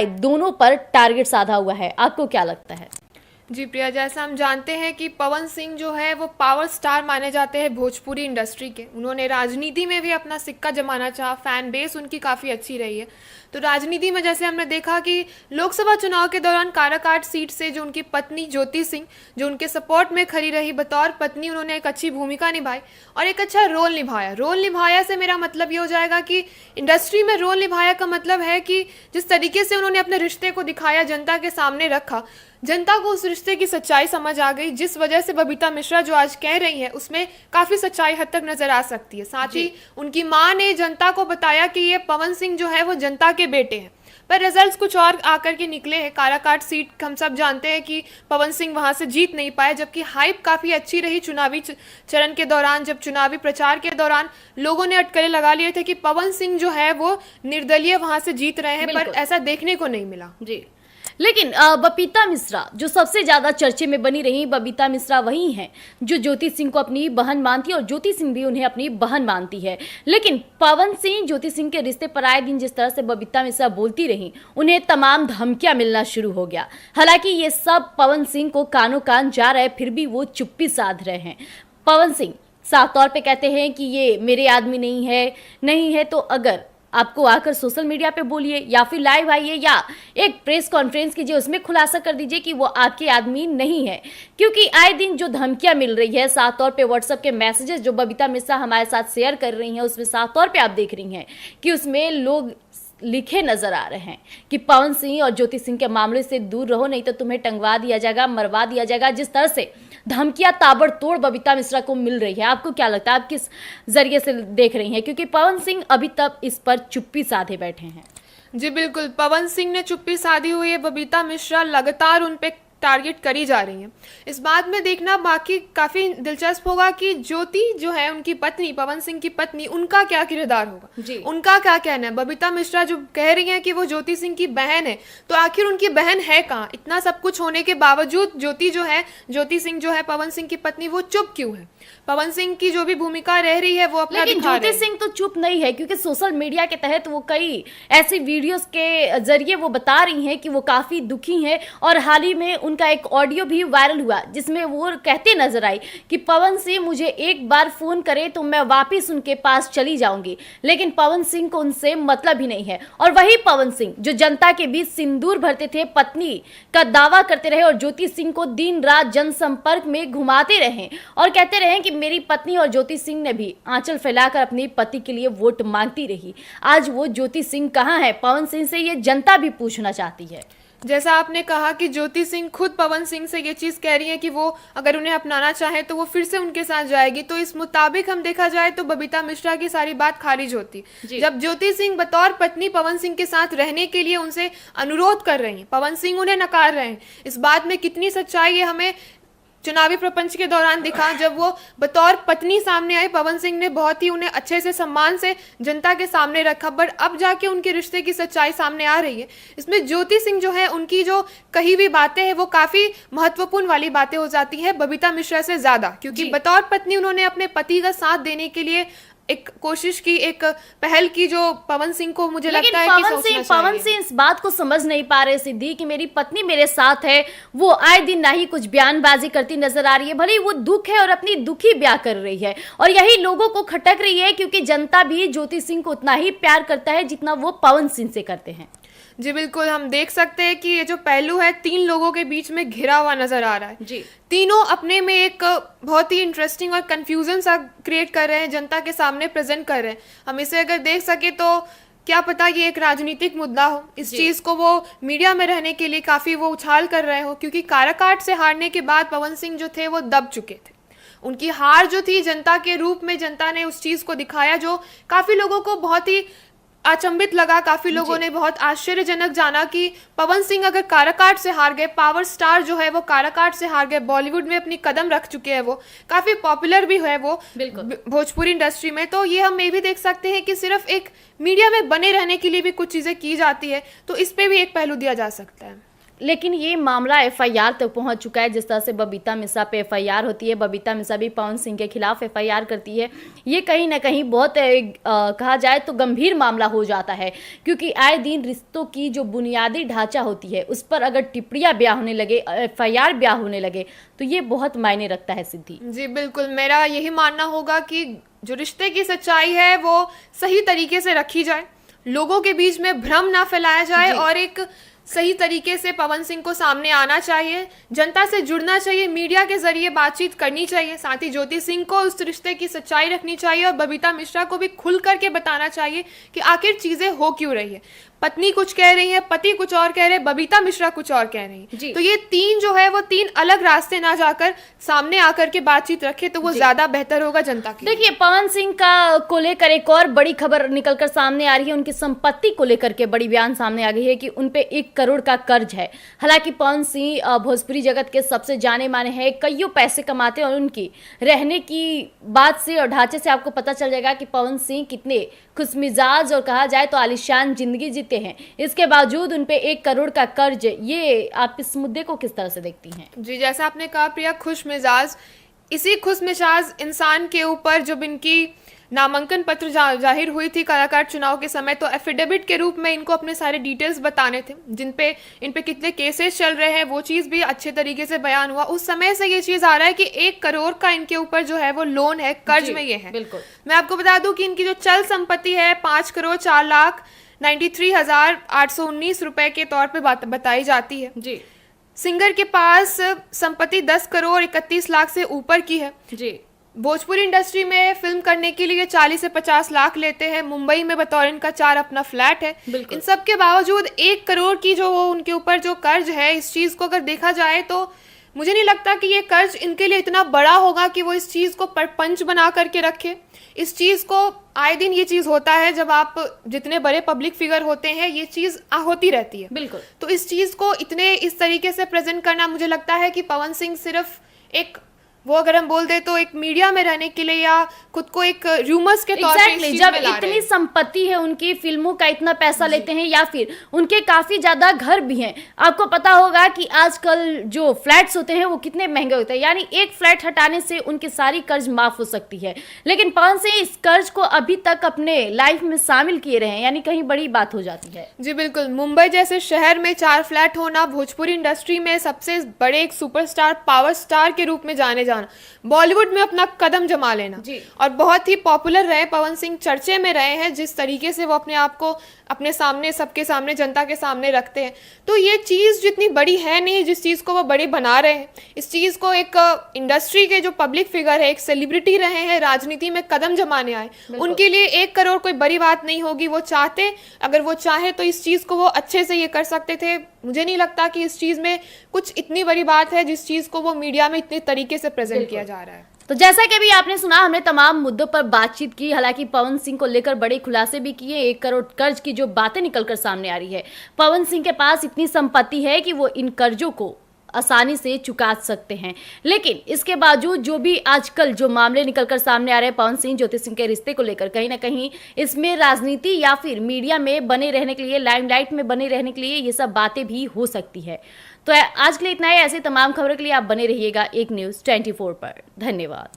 Side दोनों पर target साधा हुआ है। आपको क्या लगता है? जी प्रिया, जैसा हम जानते हैं कि पवन सिंह जो है वो पावर स्टार माने जाते हैं भोजपुरी इंडस्ट्री के। उन्होंने राजनीति में भी अपना सिक्का जमाना चाहा, फैन बेस उनकी काफ़ी अच्छी रही है। तो राजनीति में जैसे हमने देखा कि लोकसभा चुनाव के दौरान काराकाट सीट से जो उनकी पत्नी ज्योति सिंह जो उनके सपोर्ट में खड़ी रही, बतौर पत्नी उन्होंने एक अच्छी भूमिका निभाई और एक अच्छा रोल निभाया। रोल निभाया से मेरा मतलब ये हो जाएगा कि इंडस्ट्री में रोल निभाया का मतलब है कि जिस तरीके से उन्होंने अपने रिश्ते को दिखाया, जनता के सामने रखा, जनता को उस रिश्ते की सच्चाई समझ आ गई, जिस वजह से बबीता मिश्रा जो आज कह रही है उसमें काफ़ी सच्चाई हद तक नजर आ सकती है। साथ ही उनकी मां ने जनता को बताया कि ये पवन सिंह जो है वो जनता के बेटे हैं, पर रिजल्ट्स कुछ और आकर के निकले हैं। काराकाट सीट हम सब जानते हैं कि पवन सिंह वहां से जीत नहीं पाए, जबकि हाइप काफ़ी अच्छी रही चुनावी चरण के दौरान। जब चुनावी प्रचार के दौरान लोगों ने अटकलें लगा लिए थे कि पवन सिंह जो है वो निर्दलीय वहां से जीत रहे हैं, पर ऐसा देखने को नहीं मिला। जी, लेकिन बबीता मिश्रा जो सबसे ज्यादा चर्चे में बनी रही, बबीता मिश्रा वही हैं जो ज्योति सिंह को अपनी बहन मानती है और ज्योति सिंह भी उन्हें अपनी बहन मानती है। लेकिन पवन सिंह ज्योति सिंह के रिश्ते पर आए दिन जिस तरह से बबीता मिश्रा बोलती रही, उन्हें तमाम धमकियां मिलना शुरू हो गया। हालांकि ये सब पवन सिंह को कानों कान जा रहा है, फिर भी वो चुप्पी साध रहे हैं। पवन सिंह साफ तौर पे कहते हैं कि ये मेरे आदमी नहीं है तो अगर आपको आकर सोशल मीडिया पे बोलिए या फिर लाइव आइए या एक प्रेस कॉन्फ्रेंस कीजिए, उसमें खुलासा कर दीजिए कि वो आपके आदमी नहीं है। क्योंकि आए दिन जो धमकियां मिल रही है, साफ तौर पे व्हाट्सएप के मैसेजेस जो बबीता मिश्रा हमारे साथ शेयर कर रही हैं, उसमें साफ तौर पे आप देख रही हैं कि उसमें लोग लिखे नजर आ रहे हैं कि पवन सिंह और ज्योति सिंह के मामले से दूर रहो, नहीं तो तुम्हें टंगवा दिया जाएगा, मरवा दिया जाएगा। जिस तरह से धमकियां ताबड़तोड़ बबीता मिश्रा को मिल रही है, आपको क्या लगता है, आप किस जरिए से देख रही हैं? क्योंकि पवन सिंह अभी तक इस पर चुप्पी साधे बैठे हैं। जी बिल्कुल, पवन सिंह ने चुप्पी साधी हुई है, बबीता मिश्रा लगातार उन पे टारगेट करी जा रही हैं। इस बात में देखना बाकी काफ़ी दिलचस्प होगा कि ज्योति जो है उनकी पत्नी, पवन सिंह की पत्नी, उनका क्या किरदार होगा, उनका क्या कहना है। बबीता मिश्रा जो कह रही हैं कि वो ज्योति सिंह की बहन है, तो आखिर उनकी बहन है कहाँ? इतना सब कुछ होने के बावजूद ज्योति सिंह जो है पवन सिंह की पत्नी, वो चुप क्यों है? पवन सिंह की जो भी भूमिका रह रही है वो अपना लेकिन ज्योति सिंह तो चुप नहीं है, क्योंकि सोशल मीडिया के तहत वो कई ऐसी वीडियोस के जरिए वो बता रही हैं कि वो काफी दुखी हैं। और हाल ही में उनका एक ऑडियो भी वायरल हुआ जिसमें वो कहते नजर आई कि पवन सिंह मुझे एक बार फोन करे तो मैं वापिस उनके पास चली जाऊंगी। लेकिन पवन सिंह को उनसे मतलब ही नहीं है। और वही पवन सिंह जो जनता के बीच सिंदूर भरते थे, पत्नी का दावा करते रहे और ज्योति सिंह को दिन रात जनसंपर्क में घुमाते रहे और कहते रहे कि मेरी पत्नी और ज्योति सिंह ने भी आंचल फैलाकर अपने पति के लिए वोट मांगती रही। आज वो ज्योति सिंह कहाँ है? पवन सिंह से ये जनता भी पूछना चाहती है। जैसा आपने कहा कि ज्योति सिंह खुद पवन सिंह से ये चीज़ कह रही है कि वो अगर उन्हें अपनाना चाहे तो वो फिर से उनके साथ जाएगी, तो इस मुताबिक हम देखा जाए तो बबीता मिश्रा की सारी बात खारिज होती। जब ज्योति सिंह बतौर पत्नी पवन सिंह के साथ रहने के लिए उनसे अनुरोध कर रही हैं, पवन सिंह उन्हें नकार रहे हैं। इस बात में कितनी सच्चाई है हमें चुनावी प्रपंच के दौरान दिखा। जब वो बतौर पत्नी सामने आई, पवन सिंह ने बहुत ही उन्हें अच्छे से सम्मान से जनता के सामने रखा, बट अब जाके उनके रिश्ते की सच्चाई सामने आ रही है। इसमें ज्योति सिंह जो है उनकी जो कही हुई बातें हैं वो काफ़ी महत्वपूर्ण वाली बातें हो जाती है बबीता मिश्रा से ज़्यादा, क्योंकि बतौर पत्नी उन्होंने अपने पति का साथ देने के लिए एक कोशिश की, एक पहल की, जो पवन सिंह को मुझे लगता है कि पवन सिंह इस बात को समझ नहीं पा रहे सिद्धि कि मेरी पत्नी मेरे साथ है। वो आए दिन ना ही कुछ बयानबाजी करती नजर आ रही है, भले ही वो दुख है और अपनी दुखी ब्याह कर रही है और यही लोगों को खटक रही है, क्योंकि जनता भी ज्योति सिंह को उतना ही प्यार करता है जितना वो पवन सिंह से करते हैं। जी बिल्कुल, हम देख सकते हैं कि ये जो पहलू है तीन लोगों के बीच में घिरा हुआ नजर आ रहा है। जी, तीनों अपने में एक बहुत ही इंटरेस्टिंग और कंफ्यूजन सा क्रिएट कर रहे हैं, जनता के सामने प्रेजेंट कर रहे हैं। हम इसे अगर देख सके तो क्या पता ये एक राजनीतिक मुद्दा हो, इस चीज़ को वो मीडिया में रहने के लिए काफ़ी वो उछाल कर रहे हो, क्योंकि काराकाट से हारने के बाद पवन सिंह जो थे वो दब चुके थे। उनकी हार जो थी जनता के रूप में, जनता ने उस चीज़ को दिखाया जो काफ़ी लोगों को बहुत ही अचंभित लगा। काफी लोगों ने बहुत आश्चर्यजनक जाना कि पवन सिंह अगर काराकाट से हार गए, पावर स्टार जो है वो काराकाट से हार गए, बॉलीवुड में अपनी कदम रख चुके हैं, वो काफी पॉपुलर भी है वो भोजपुरी इंडस्ट्री में, तो ये हम ये भी देख सकते हैं कि सिर्फ एक मीडिया में बने रहने के लिए भी कुछ चीजें की जाती है, तो इस पे भी एक पहलू दिया जा सकता है। लेकिन ये मामला एफआईआर तक पहुंच चुका है। जिस तरह से बबीता मिश्रा पे एफआईआर होती है, बबीता मिश्रा भी पवन सिंह के खिलाफ एफआईआर करती है। ये कहीं ना कहीं बहुत कहा जाए तो गंभीर मामला हो जाता है, क्योंकि आए दिन रिश्तों की जो बुनियादी ढांचा होती है उस पर अगर टिप्पणियां ब्याह होने लगे, एफआईआर ब्याह होने लगे, तो ये बहुत मायने रखता है। सिद्धि जी बिल्कुल, मेरा यही मानना होगा कि जो रिश्ते की सच्चाई है वो सही तरीके से रखी जाए, लोगों के बीच में भ्रम ना फैलाया जाए और एक सही तरीके से पवन सिंह को सामने आना चाहिए, जनता से जुड़ना चाहिए, मीडिया के जरिए बातचीत करनी चाहिए, साथ ही ज्योति सिंह को उस रिश्ते की सच्चाई रखनी चाहिए और बबीता मिश्रा को भी खुल करके बताना चाहिए कि आखिर चीजें हो क्यों रही है। पत्नी कुछ कह रही है, पति कुछ और कह रहे हैं, बबीता मिश्रा कुछ और कह रही है। तो ये तीन जो है वो तीन अलग रास्ते ना जाकर सामने आकर के बातचीत रखे तो वो ज्यादा बेहतर होगा जनता के। देखिए, पवन सिंह का को लेकर एक और बड़ी खबर निकलकर सामने आ रही है। उनकी संपत्ति को लेकर के बड़ी बयान सामने आ गई है कि उनपे 1 करोड़ का कर्ज है। हालांकि पवन सिंह भोजपुरी जगत के सबसे जाने माने हैं, कईयों पैसे कमाते हैं और उनकी रहने की बात से और ढांचे से आपको पता चल जाएगा कि पवन सिंह कितने खुशमिजाज और कहा जाए तो आलीशान जिंदगी जीते हैं। इसके बावजूद उनपे 1 करोड़ का कर्ज, ये आप इस मुद्दे को किस तरह से देखती हैं? जी, जैसा आपने कहा प्रिया, खुशमिजाज, इसी खुशमिजाज इंसान के ऊपर जब इनकी नामांकन पत्र जाहिर हुई थी कलाकार चुनाव के समय, तो एफिडेविट के रूप में इनको अपने सारे डिटेल्स बताने थे, जिन पे इन पे कितने केसेस चल रहे हैं, वो चीज़ भी अच्छे तरीके से बयान हुआ। उस समय से ये चीज़ आ रहा है कि 1 करोड़ का इनके ऊपर जो है वो लोन है, कर्ज में ये है। बिल्कुल, मैं आपको बता दूं कि इनकी जो चल संपत्ति है 5,04,93,819 रुपए के तौर पे बताई जाती है। जी। सिंगर के पास संपत्ति 10 करोड़ 31 लाख से ऊपर की है। जी। भोजपुरी इंडस्ट्री में फिल्म करने के लिए 40 से 50 लाख लेते हैं। मुंबई में बतौर इनका 4 अपना फ्लैट है। इन सब के बावजूद 1 करोड़ की जो उनके ऊपर जो कर्ज है, इस चीज़ को अगर देखा जाए तो मुझे नहीं लगता कि ये कर्ज इनके लिए इतना बड़ा होगा कि वो इस चीज़ को परपंच बना करके रखे। इस चीज़ को आए दिन ये चीज़ होता है, जब आप जितने बड़े पब्लिक फिगर होते हैं ये चीज़ होती रहती है। बिल्कुल। तो इस चीज़ को इतने इस तरीके से प्रेजेंट करना, मुझे लगता है कि पवन सिंह सिर्फ एक वो अगर हम बोल दे तो एक मीडिया में रहने के लिए या खुद को एक रूमर्स के तौर पे इस चीज जब में ला इतनी संपत्ति है उनकी, फिल्मों का इतना पैसा लेते हैं या फिर उनके काफी ज्यादा घर भी हैं। आपको पता होगा कि आजकल जो फ्लैट्स होते हैं वो कितने महंगे होते हैं, यानी एक फ्लैट हटाने से उनकी सारी कर्ज माफ हो सकती है। लेकिन पवन सिंह इस कर्ज को अभी तक अपने लाइफ में शामिल किए रहे हैं, यानी कहीं बड़ी बात हो जाती है। जी बिल्कुल, मुंबई जैसे शहर में 4 फ्लैट होना, भोजपुरी इंडस्ट्री में सबसे बड़े एक सुपरस्टार, पावर स्टार के रूप में जाने जाना, बॉलीवुड में अपना कदम जमा लेना और बहुत ही पॉपुलर रहे पवन सिंह, चर्चे में रहे हैं जिस तरीके से वो अपने आप को अपने सामने, सबके सामने, जनता के सामने रखते हैं। तो ये चीज़ जितनी बड़ी है नहीं, जिस चीज़ को वो बड़ी बना रहे हैं, इस चीज़ को एक इंडस्ट्री के जो पब्लिक फिगर है, एक सेलिब्रिटी रहे हैं, राजनीति में कदम जमाने आए, उनके लिए 1 करोड़ कोई बड़ी बात नहीं होगी। वो चाहते, अगर वो चाहे तो इस चीज़ को वो अच्छे से ये कर सकते थे। मुझे नहीं लगता कि इस चीज़ में कुछ इतनी बड़ी बात है जिस चीज़ को वो मीडिया में इतने तरीके से प्रेजेंट किया जा रहा है। तो जैसा कि अभी आपने सुना, हमने तमाम मुद्दों पर बातचीत की। हालांकि पवन सिंह को लेकर बड़े खुलासे भी किए। 1 करोड़ कर्ज की जो बातें निकलकर सामने आ रही है, पवन सिंह के पास इतनी संपत्ति है कि वो इन कर्जों को आसानी से चुका सकते हैं। लेकिन इसके बावजूद जो भी आजकल जो मामले निकलकर सामने आ रहे हैं पवन सिंह ज्योति सिंह के रिश्ते को लेकर, कहीं ना कहीं इसमें राजनीति या फिर मीडिया में बने रहने के लिए, लाइमलाइट में बने रहने के लिए ये सब बातें भी हो सकती है। तो आज के लिए इतना ही। ऐसे तमाम खबरों के लिए आप बने रहिएगा एक न्यूज़ 24 पर। धन्यवाद।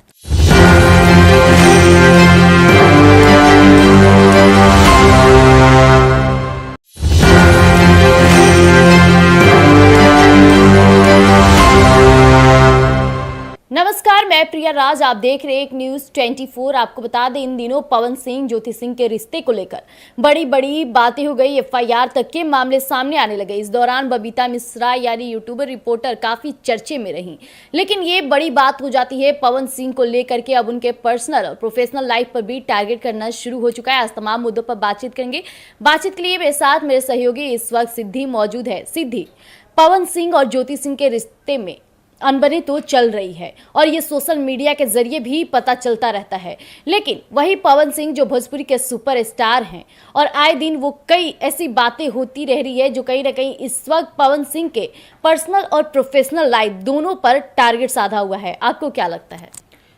नमस्कार, मैं प्रिया राज, आप देख रहे हैं एक न्यूज़ 24। आपको बता दें, इन दिनों पवन सिंह ज्योति सिंह के रिश्ते को लेकर बड़ी बड़ी बातें हो गई। एफआईआर तक के मामले सामने आने लगे। इस दौरान बबीता मिश्रा यानी यूट्यूबर रिपोर्टर काफी चर्चे में रही। लेकिन ये बड़ी बात हो जाती है पवन सिंह को लेकर के अब उनके पर्सनल और प्रोफेशनल लाइफ पर भी टारगेट करना शुरू हो चुका है। आज तमाम मुद्दों पर बातचीत करेंगे। बातचीत के लिए मेरे साथ मेरे सहयोगी इस वक्त सिद्धि मौजूद है। सिद्धि, पवन सिंह और ज्योति सिंह के रिश्ते में अनबनी तो चल रही है और ये सोशल मीडिया के जरिए भी पता चलता रहता है। लेकिन वही पवन सिंह जो भोजपुरी के सुपरस्टार हैं और आए दिन वो कई ऐसी बातें होती रह रही है जो कहीं ना कहीं इस वक्त पवन सिंह के पर्सनल और प्रोफेशनल लाइफ दोनों पर टारगेट साधा हुआ है। आपको क्या लगता है?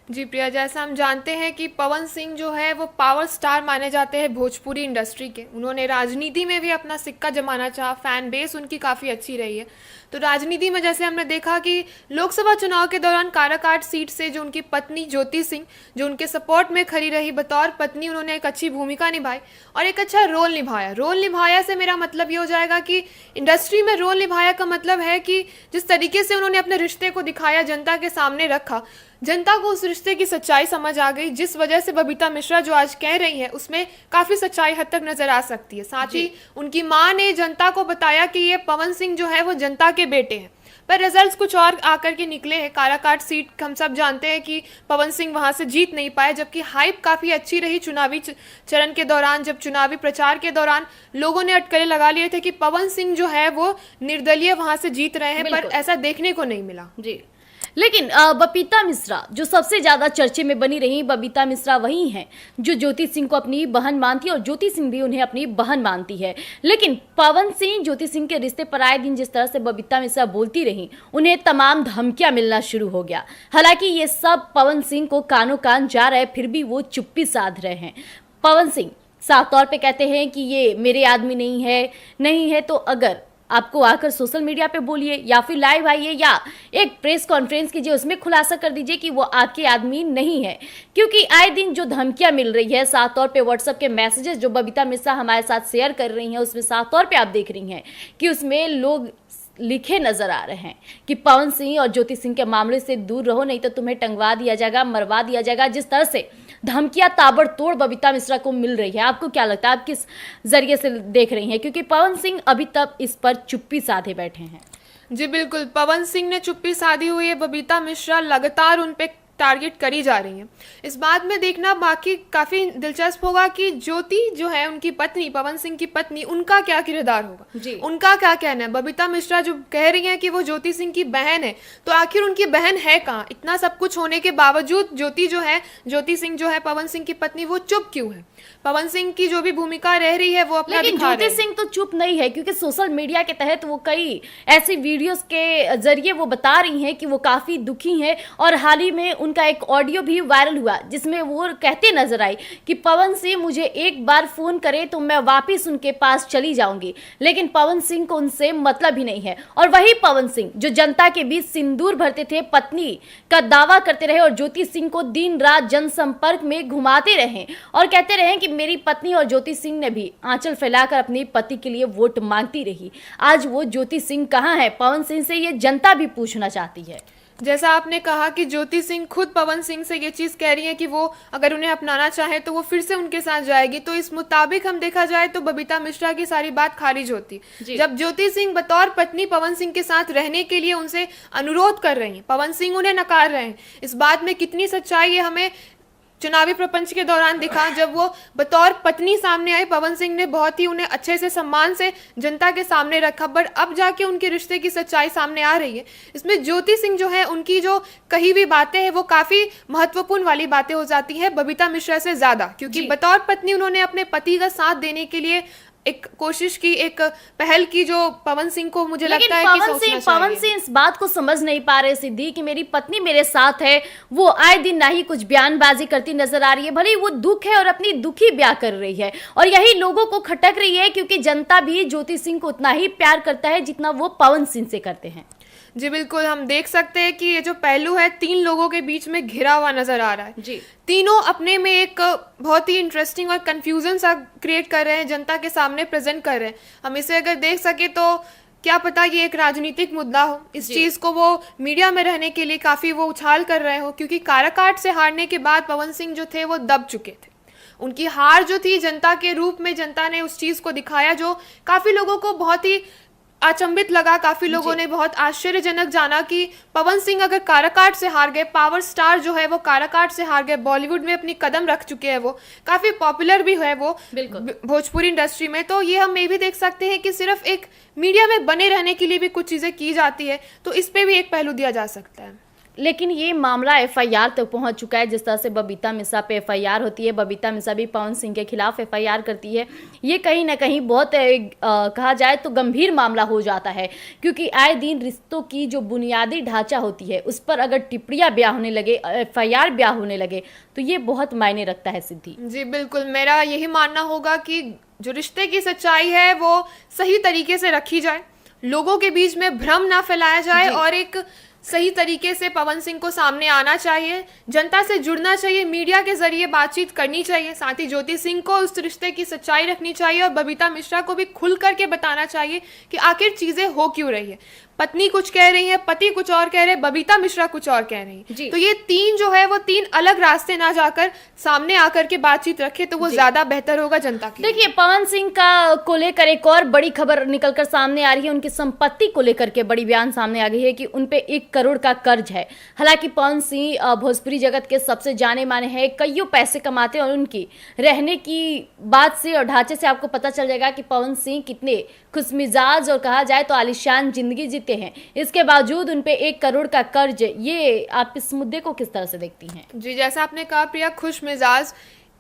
जी प्रिया, जैसा हम जानते हैं कि पवन सिंह जो है वो पावर स्टार माने जाते हैं भोजपुरी इंडस्ट्री के। उन्होंने राजनीति में भी अपना सिक्का जमाना चाहा, फैन बेस उनकी काफ़ी अच्छी रही है। तो राजनीति में जैसे हमने देखा कि लोकसभा चुनाव के दौरान काराकाट सीट से जो उनकी पत्नी ज्योति सिंह जो उनके सपोर्ट में खड़ी रही, बतौर पत्नी उन्होंने एक अच्छी भूमिका निभाई और एक अच्छा रोल निभाया। रोल निभाया से मेरा मतलब ये हो जाएगा कि इंडस्ट्री में रोल निभाया का मतलब है कि जिस तरीके से उन्होंने अपने रिश्ते को दिखाया, जनता के सामने रखा, जनता को उस रिश्ते की सच्चाई समझ आ गई, जिस वजह से बबीता मिश्रा जो आज कह रही है उसमें काफ़ी सच्चाई हद तक नजर आ सकती है। साथ ही उनकी मां ने जनता को बताया कि ये पवन सिंह जो है वो जनता के बेटे हैं, पर रिजल्ट्स कुछ और आकर के निकले हैं। काराकाट सीट हम सब जानते हैं कि पवन सिंह वहां से जीत नहीं पाए, जबकि हाइप काफ़ी अच्छी रही चुनावी चरण के दौरान। जब चुनावी प्रचार के दौरान लोगों ने अटकलें लगा लिए थे कि पवन सिंह जो है वो निर्दलीय वहां से जीत रहे हैं, पर ऐसा देखने को नहीं मिला। जी, लेकिन बबीता मिश्रा जो सबसे ज्यादा चर्चे में बनी रही, बबीता मिश्रा वही हैं जो ज्योति सिंह को अपनी बहन मानती है और ज्योति सिंह भी उन्हें अपनी बहन मानती है। लेकिन पवन सिंह ज्योति सिंह के रिश्ते पर आए दिन जिस तरह से बबीता मिश्रा बोलती रही, उन्हें तमाम धमकियां मिलना शुरू हो गया। हालांकि ये सब पवन सिंह को कानों कान जा रहा है, फिर भी वो चुप्पी साध रहे हैं। पवन सिंह साफ तौर पे कहते हैं कि ये मेरे आदमी नहीं है तो अगर आपको आकर सोशल मीडिया पे बोलिए या फिर लाइव आइए या एक प्रेस कॉन्फ्रेंस कीजिए, उसमें खुलासा कर दीजिए कि वो आपके आदमी नहीं है। क्योंकि आए दिन जो धमकियां मिल रही है, साफ तौर पे व्हाट्सएप के मैसेजेस जो बबीता मिश्रा हमारे साथ शेयर कर रही हैं, उसमें साफ तौर पे आप देख रही हैं कि उसमें लोग लिखे नजर आ रहे हैं कि पवन सिंह और ज्योति सिंह के मामले से दूर रहो, नहीं तो तुम्हें टंगवा दिया जाएगा, मरवा दिया जाएगा। जिस तरह से धमकियां ताबड़तोड़ बबीता मिश्रा को मिल रही है, आपको क्या लगता है, आप किस जरिए से देख रही हैं? क्योंकि पवन सिंह अभी तक इस पर चुप्पी साधे बैठे हैं। जी बिल्कुल, पवन सिंह ने चुप्पी साधी हुई है, बबीता मिश्रा लगातार उन पे टारगेट करी जा रही है। इस बात में देखना बाकी काफी दिलचस्प होगा कि ज्योति जो है उनकी पत्नी, पवन सिंह की पत्नी, उनका क्या किरदार होगा, उनका क्या कहना है। बबीता मिश्रा जो कह रही है कि वो ज्योति सिंह की बहन है, तो आखिर उनकी बहन है कहाँ? इतना सब कुछ होने के बावजूद ज्योति सिंह जो है पवन सिंह की पत्नी, वो चुप क्यों है? पवन सिंह की जो भी भूमिका रह रही है वो अपना लेकिन ज्योति सिंह तो चुप नहीं है, क्योंकि सोशल मीडिया के तहत वो कई ऐसी वीडियोस के जरिए वो बता रही हैं कि वो काफी दुखी हैं। और हाल ही में उनका एक ऑडियो भी वायरल हुआ जिसमें वो कहते नजर आई कि पवन सिंह मुझे एक बार फोन करे तो मैं वापिस उनके पास चली जाऊंगी। लेकिन पवन सिंह को उनसे मतलब ही नहीं है। और वही पवन सिंह जो जनता के बीच सिंदूर भरते थे, पत्नी का दावा करते रहे और ज्योति सिंह को दिन रात जनसंपर्क में घुमाते रहे और कहते रहे कि मेरी पत्नी और ज्योति सिंह ने भी आंचल फैलाकर अपने पति के लिए वोट मांगती रही। आज वो ज्योति सिंह कहाँ है? पवन सिंह से ये जनता भी पूछना चाहती है। जैसा आपने कहा कि ज्योति सिंह खुद पवन सिंह से ये चीज़ कह रही है कि वो अगर उन्हें अपनाना चाहे तो वो फिर से उनके साथ जाएगी, तो इस मुताबिक हम देखा जाए तो बबीता मिश्रा की सारी बात खारिज होती। जब ज्योति सिंह बतौर पत्नी पवन सिंह के साथ रहने के लिए उनसे अनुरोध कर रही हैं, पवन सिंह उन्हें नकार रहे हैं। इस बात में कितनी सच्चाई है हमें चुनावी प्रपंच के दौरान दिखा। जब वो बतौर पत्नी सामने आई, पवन सिंह ने बहुत ही उन्हें अच्छे से सम्मान से जनता के सामने रखा, बट अब जाके उनके रिश्ते की सच्चाई सामने आ रही है। इसमें ज्योति सिंह जो है उनकी जो कही हुई बातें हैं वो काफ़ी महत्वपूर्ण वाली बातें हो जाती है बबीता मिश्रा से ज़्यादा, क्योंकि बतौर पत्नी उन्होंने अपने पति का साथ देने के लिए एक कोशिश की, एक पहल की, जो पवन सिंह को मुझे लगता है कि पवन सिंह इस बात को समझ नहीं पा रहे सिद्धि कि मेरी पत्नी मेरे साथ है। वो आए दिन ना ही कुछ बयानबाजी करती नजर आ रही है, भले वो दुख है और अपनी दुखी ब्याह कर रही है और यही लोगों को खटक रही है, क्योंकि जनता भी ज्योति सिंह को उतना ही प्यार करता है जितना वो पवन सिंह से करते हैं। जी बिल्कुल, हम देख सकते हैं कि ये जो पहलू है तीन लोगों के बीच में घिरा हुआ नजर आ रहा है। जी, तीनों अपने में एक बहुत ही इंटरेस्टिंग और कंफ्यूजन सा क्रिएट कर रहे हैं, जनता के सामने प्रेजेंट कर रहे हैं। हम इसे अगर देख सके तो क्या पता ये एक राजनीतिक मुद्दा हो, इस चीज़ को वो मीडिया में रहने के लिए काफ़ी वो उछाल कर रहे हो, क्योंकि काराकाट से हारने के बाद पवन सिंह जो थे वो दब चुके थे। उनकी हार जो थी जनता के रूप में, जनता ने उस चीज़ को दिखाया जो काफ़ी लोगों को बहुत ही अचंभित लगा। काफी लोगों ने बहुत आश्चर्यजनक जाना कि पवन सिंह अगर काराकाट से हार गए, पावर स्टार जो है वो काराकाट से हार गए, बॉलीवुड में अपनी कदम रख चुके हैं, वो काफी पॉपुलर भी है वो भोजपुरी इंडस्ट्री में, तो ये हम ये भी देख सकते हैं कि सिर्फ एक मीडिया में बने रहने के लिए भी कुछ चीजें की जाती है, तो इस पे भी एक पहलू दिया जा सकता है। लेकिन ये मामला एफआईआर तक पहुंच चुका है। जिस तरह से बबीता मिश्रा पे एफआईआर होती है, बबीता मिश्रा भी पवन सिंह के खिलाफ एफआईआर करती है। ये कहीं ना कहीं बहुत कहा जाए तो गंभीर मामला हो जाता है, क्योंकि आए दिन रिश्तों की जो बुनियादी ढांचा होती है उस पर अगर टिप्पणियां ब्याह होने लगे, एफआईआर ब्याह होने लगे, तो ये बहुत मायने रखता है। सिद्धि जी बिल्कुल, मेरा यही मानना होगा कि जो रिश्ते की सच्चाई है वो सही तरीके से रखी जाए, लोगों के बीच में भ्रम ना फैलाया जाए और एक सही तरीके से पवन सिंह को सामने आना चाहिए, जनता से जुड़ना चाहिए, मीडिया के जरिए बातचीत करनी चाहिए। साथ ही ज्योति सिंह को उस रिश्ते की सच्चाई रखनी चाहिए और बबीता मिश्रा को भी खुल करके बताना चाहिए कि आखिर चीजें हो क्यों रही है। पत्नी कुछ कह रही है, पति कुछ और कह रहे हैं, बबीता मिश्रा कुछ और कह रही है। तो ये तीन जो है वो तीन अलग रास्ते ना जाकर सामने आकर के बातचीत रखे तो वो ज्यादा बेहतर होगा जनता के लिए। देखिए, पवन सिंह का को लेकर एक और बड़ी खबर निकलकर सामने आ रही है। उनकी संपत्ति को लेकर के बड़ी बयान सामने आ गई है कि उनपे 1 करोड़ का कर्ज है। हालांकि पवन सिंह भोजपुरी जगत के सबसे जाने माने हैं, कईयों पैसे कमाते हैं और उनकी रहने की बात से और ढांचे से आपको पता चल जाएगा कि पवन सिंह कितने खुशमिजाज और कहा जाए तो आलीशान जिंदगी जीते हैं। इसके बावजूद उनपे 1 करोड़ का कर्ज, ये आप इस मुद्दे को किस तरह से देखती हैं? जी, जैसा आपने कहा प्रिया, खुशमिजाज,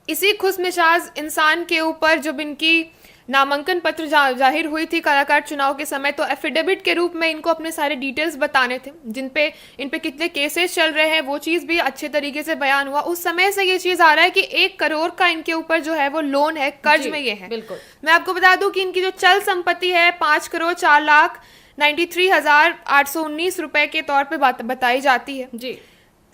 इसी खुशमिजाज इंसान के ऊपर जब इनकी नामांकन पत्र जाहिर हुई थी कलाकार चुनाव के समय, तो एफिडेविट के रूप में इनको अपने सारे डिटेल्स बताने थे, जिन पे इन पे कितने केसेस चल रहे हैं, वो चीज़ भी अच्छे तरीके से बयान हुआ। उस समय से ये चीज़ आ रहा है कि 1 करोड़ का इनके ऊपर जो है वो लोन है, कर्ज में ये है। बिल्कुल। मैं आपको बता दूं कि इनकी जो चल संपत्ति है 5,04,93,819 रुपए के तौर पे बताई जाती है। जी।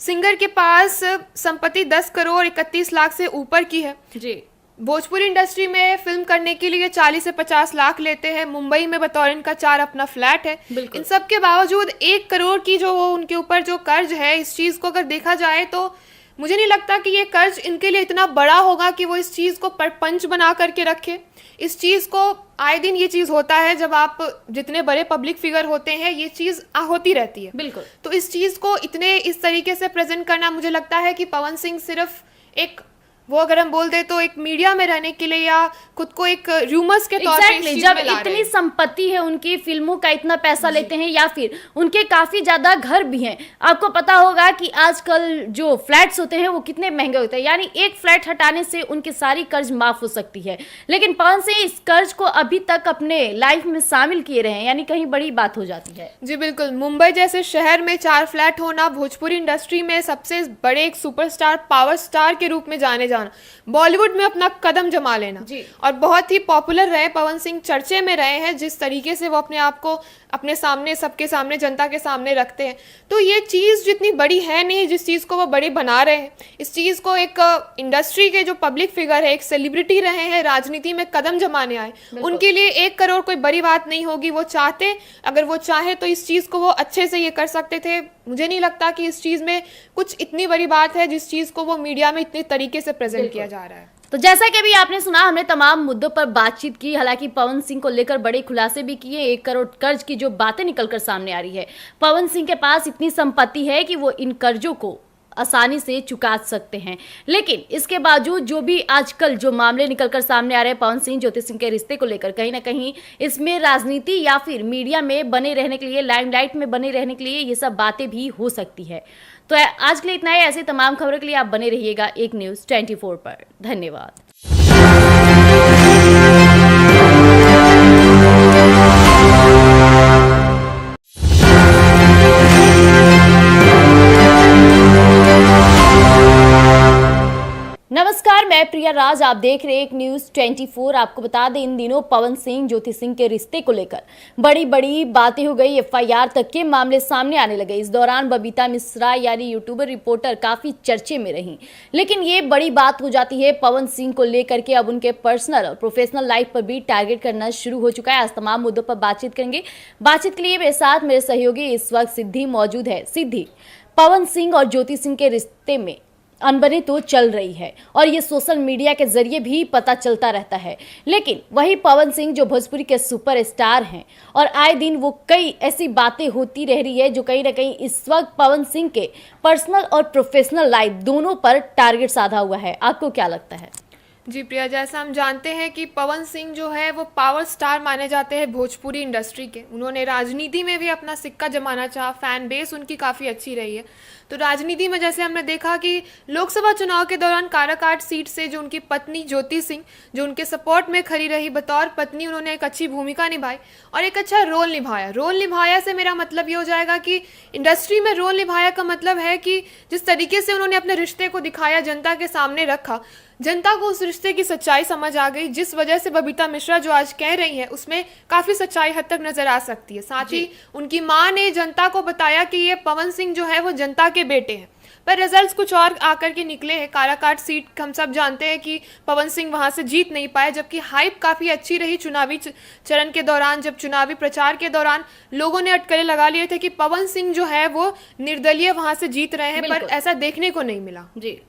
सिंगर के पास संपत्ति 10,31,00,000 से ऊपर की है। जी। भोजपुरी इंडस्ट्री में फिल्म करने के लिए 40 से 50 लाख लेते हैं। मुंबई में बतौर इनका 4 अपना फ्लैट है। इन सब के बावजूद 1 करोड़ की जो उनके ऊपर जो कर्ज है, इस चीज को अगर देखा जाए तो मुझे नहीं लगता कि ये कर्ज इनके लिए इतना बड़ा होगा कि वो इस चीज को परपंच बना करके रखे। इस चीज को आए दिन ये चीज होता है, जब आप जितने बड़े पब्लिक फिगर होते हैं ये चीज होती रहती है। बिल्कुल। तो इस चीज को इतने इस तरीके से प्रेजेंट करना, मुझे लगता है कि पवन सिंह सिर्फ एक वो अगर हम बोल दे तो एक मीडिया में रहने के लिए या खुद को एक रूमर्स के तौर पे इस चीज जब में ला रहे इतनी हैं। संपत्ति है उनकी, फिल्मों का इतना पैसा लेते हैं या फिर उनके काफी ज्यादा घर भी हैं। आपको पता होगा कि आजकल जो फ्लैट्स होते हैं वो कितने महंगे होते हैं, यानी एक फ्लैट हटाने से उनकी सारी कर्ज माफ हो सकती है। लेकिन पवन सिंह इस कर्ज को अभी तक अपने लाइफ में शामिल किए रहे हैं, यानी कहीं बड़ी बात हो जाती है। जी बिल्कुल, मुंबई जैसे शहर में 4 फ्लैट होना, भोजपुरी इंडस्ट्री में सबसे बड़े एक सुपरस्टार, पावर स्टार के रूप में जाने जाना, बॉलीवुड में अपना कदम जमा लेना जी। और बहुत ही पॉपुलर रहे पवन सिंह, चर्चे में रहे हैं जिस तरीके से वो अपने आप को अपने सामने, सबके सामने, जनता के सामने रखते हैं। तो ये चीज़ जितनी बड़ी है नहीं, जिस चीज़ को वो बड़ी बना रहे हैं, इस चीज़ को एक इंडस्ट्री के जो पब्लिक फिगर है, एक सेलिब्रिटी रहे हैं, राजनीति में कदम जमाने आए, उनके लिए 1 करोड़ कोई बड़ी बात नहीं होगी। वो चाहते, अगर वो चाहे तो इस चीज़ को वो अच्छे से ये कर सकते थे। मुझे नहीं लगता कि इस चीज़ में कुछ इतनी बड़ी बात है जिस चीज़ को वो मीडिया में इतने तरीके से प्रेजेंट किया जा रहा है। तो जैसा कि अभी आपने सुना, हमने तमाम मुद्दों पर बातचीत की। हालांकि पवन सिंह को लेकर बड़े खुलासे भी किए। 1 करोड़ कर्ज की जो बातें निकलकर सामने आ रही है, पवन सिंह के पास इतनी संपत्ति है कि वो इन कर्जों को आसानी से चुका सकते हैं। लेकिन इसके बावजूद जो भी आजकल जो मामले निकलकर सामने आ रहे हैं पवन सिंह ज्योति सिंह के रिश्ते को लेकर, कहीं ना कहीं इसमें राजनीति या फिर मीडिया में बने रहने के लिए, लाइमलाइट में बने रहने के लिए ये सब बातें भी हो सकती है। तो आज के लिए इतना ही। ऐसे तमाम खबरों के लिए आप बने रहिएगा एक न्यूज़ 24 पर। धन्यवाद। नमस्कार, मैं प्रिया राज, आप देख रहे हैं एक न्यूज़ 24। आपको बता दें, इन दिनों पवन सिंह ज्योति सिंह के रिश्ते को लेकर बड़ी बड़ी बातें हो गई। एफआईआर तक के मामले सामने आने लगे। इस दौरान बबीता मिश्रा यानी यूट्यूबर रिपोर्टर काफी चर्चे में रही। लेकिन ये बड़ी बात हो जाती है पवन सिंह को लेकर के अब उनके पर्सनल और प्रोफेशनल लाइफ पर भी टारगेट करना शुरू हो चुका है। आज तमाम मुद्दों पर बातचीत करेंगे। बातचीत के लिए मेरे साथ मेरे सहयोगी इस वक्त सिद्धि मौजूद है। सिद्धि, पवन सिंह और ज्योति सिंह के रिश्ते में अनबनी तो चल रही है और ये सोशल मीडिया के जरिए भी पता चलता रहता है। लेकिन वही पवन सिंह जो भोजपुरी के सुपरस्टार हैं और आए दिन वो कई ऐसी बातें होती रह रही है जो कहीं ना कहीं इस वक्त पवन सिंह के पर्सनल और प्रोफेशनल लाइफ दोनों पर टारगेट साधा हुआ है। आपको क्या लगता है? जी प्रिया, जैसा हम जानते हैं कि पवन सिंह जो है वो पावर स्टार माने जाते हैं भोजपुरी इंडस्ट्री के। उन्होंने राजनीति में भी अपना सिक्का जमाना चाहा, फैन बेस उनकी काफ़ी अच्छी रही है। तो राजनीति में जैसे हमने देखा कि लोकसभा चुनाव के दौरान काराकाट सीट से जो उनकी पत्नी ज्योति सिंह जो उनके सपोर्ट में खड़ी रही, बतौर पत्नी उन्होंने एक अच्छी भूमिका निभाई और एक अच्छा रोल निभाया। रोल निभाया से मेरा मतलब ये हो जाएगा कि इंडस्ट्री में रोल निभाया का मतलब है कि जिस तरीके से उन्होंने अपने रिश्ते को दिखाया, जनता के सामने रखा, जनता को उस रिश्ते की सच्चाई समझ आ गई, जिस वजह से बबीता मिश्रा जो आज कह रही हैं उसमें काफ़ी सच्चाई हद तक नजर आ सकती है। साथ ही उनकी मां ने जनता को बताया कि ये पवन सिंह जो है वो जनता के बेटे हैं, पर रिजल्ट्स कुछ और आकर के निकले हैं। काराकाट सीट हम सब जानते हैं कि पवन सिंह वहां से जीत नहीं पाए, जबकि हाइप काफ़ी अच्छी रही चुनावी चरण के दौरान। जब चुनावी प्रचार के दौरान लोगों ने अटकलें लगा लिए थे कि पवन सिंह जो है वो निर्दलीय वहां से जीत रहे हैं, पर ऐसा देखने को नहीं मिला। जी,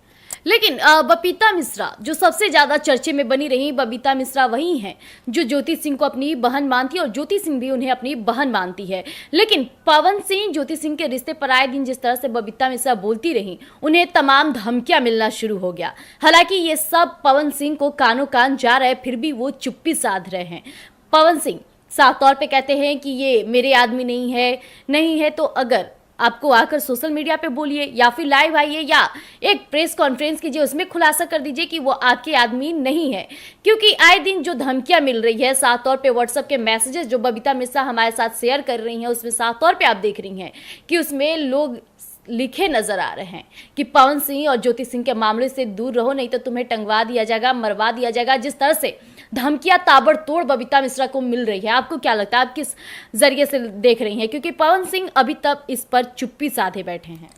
लेकिन बबीता मिश्रा जो सबसे ज्यादा चर्चे में बनी रही, बबीता मिश्रा वही हैं जो ज्योति सिंह को अपनी बहन मानती है और ज्योति सिंह भी उन्हें अपनी बहन मानती है। लेकिन पवन सिंह ज्योति सिंह के रिश्ते पर आए दिन जिस तरह से बबीता मिश्रा बोलती रही, उन्हें तमाम धमकियां मिलना शुरू हो गया। हालांकि ये सब पवन सिंह को कानों कान जा रहा है, फिर भी वो चुप्पी साध रहे हैं। पवन सिंह साफ तौर पे कहते हैं कि ये मेरे आदमी नहीं है तो अगर आपको आकर सोशल मीडिया पे बोलिए या फिर लाइव आइए या एक प्रेस कॉन्फ्रेंस कीजिए, उसमें खुलासा कर दीजिए कि वो आपके आदमी नहीं है। क्योंकि आए दिन जो धमकियां मिल रही है, साफ तौर पे व्हाट्सएप के मैसेजेस जो बबीता मिश्रा हमारे साथ शेयर कर रही हैं, उसमें साफ तौर पे आप देख रही हैं कि उसमें लोग लिखे नजर आ रहे हैं कि पवन सिंह और ज्योति सिंह के मामले से दूर रहो, नहीं तो तुम्हें टंगवा दिया जाएगा, मरवा दिया जाएगा। जिस तरह से धमकियां ताबड़तोड़ बबीता मिश्रा को मिल रही है, आपको क्या लगता है, आप किस जरिए से देख रही हैं? क्योंकि पवन सिंह अभी तक इस पर चुप्पी साधे बैठे हैं।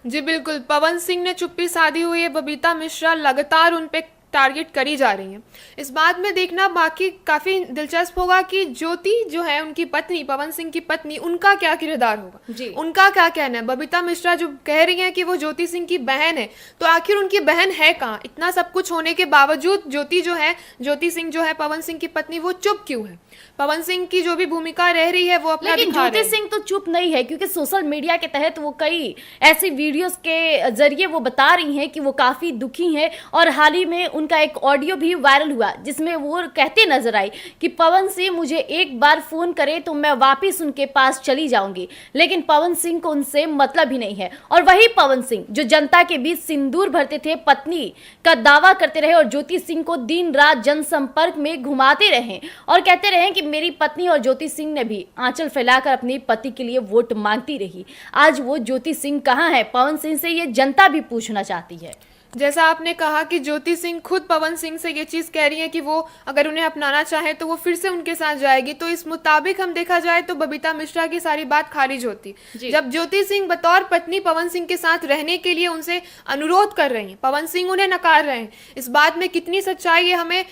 जी बिल्कुल, पवन सिंह ने चुप्पी साधी हुई है, बबीता मिश्रा लगातार उन पे टारगेट करी जा रही हैं। इस बात में देखना बाकी काफ़ी दिलचस्प होगा कि ज्योति जो है उनकी पत्नी, पवन सिंह की पत्नी, उनका क्या किरदार होगा जी। उनका क्या कहना है? बबीता मिश्रा जो कह रही हैं कि वो ज्योति सिंह की बहन है, तो आखिर उनकी बहन है कहाँ? इतना सब कुछ होने के बावजूद ज्योति सिंह जो है पवन सिंह की पत्नी, वो चुप क्यों है? पवन सिंह की जो भी भूमिका रह रही है वो अपना लेकिन ज्योति सिंह तो चुप नहीं है, क्योंकि सोशल मीडिया के तहत वो कई ऐसी वीडियोस के जरिए वो बता रही हैं कि वो काफी दुखी हैं। और हाल ही में उनका एक ऑडियो भी वायरल हुआ जिसमें वो कहते नजर आई कि पवन सिंह मुझे एक बार फोन करे तो मैं वापिस उनके पास चली जाऊंगी। लेकिन पवन सिंह को उनसे मतलब ही नहीं है। और वही पवन सिंह जो जनता के बीच सिंदूर भरते थे, पत्नी का दावा करते रहे और ज्योति सिंह को दिन रात जनसंपर्क में घुमाते रहे और कहते रहे कि मेरी पत्नी और ज्योति सिंह ने भी आंचल फैलाकर अपने पति के लिए वोट मांगती रही। आज वो ज्योति सिंह कहाँ है? पवन सिंह से ये जनता भी पूछना चाहती है। जैसा आपने कहा कि ज्योति सिंह खुद पवन सिंह से ये चीज़ कह रही है कि वो अगर उन्हें अपनाना चाहे तो वो फिर से उनके साथ जाएगी, तो इस मुताबिक हम देखा जाए तो बबीता मिश्रा की सारी बात खारिज होती। जब ज्योति सिंह बतौर पत्नी पवन सिंह के साथ रहने के लिए उनसे अनुरोध कर रही हैं, पवन सिंह उन्हें नकार रहे हैं। इस बात में कितनी सच्चाई है हमें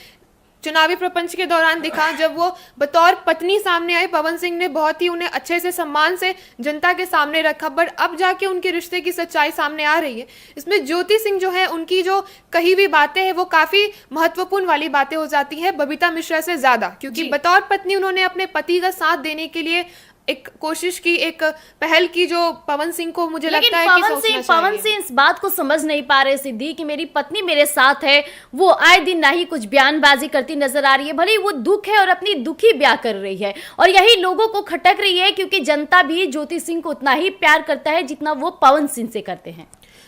चुनावी प्रपंच के दौरान दिखा। जब वो बतौर पत्नी सामने आई, पवन सिंह ने बहुत ही उन्हें अच्छे से सम्मान से जनता के सामने रखा, बट अब जाके उनके रिश्ते की सच्चाई सामने आ रही है। इसमें ज्योति सिंह जो है उनकी जो कही हुई बातें हैं वो काफ़ी महत्वपूर्ण वाली बातें हो जाती है बबीता मिश्रा से ज़्यादा, क्योंकि बतौर पत्नी उन्होंने अपने पति का साथ देने के लिए एक कोशिश की, एक पहल की, जो पवन सिंह को मुझे लगता है कि पवन सिंह इस बात को समझ नहीं पा रहे सिद्धि कि मेरी पत्नी मेरे साथ है। वो आए दिन ना ही कुछ बयानबाजी करती नजर आ रही है, भले ही वो दुख है और अपनी दुखी ब्याह कर रही है और यही लोगों को खटक रही है, क्योंकि जनता भी ज्योति सिंह को उतना ही प्यार करता है जितना वो पवन सिंह से करते हैं।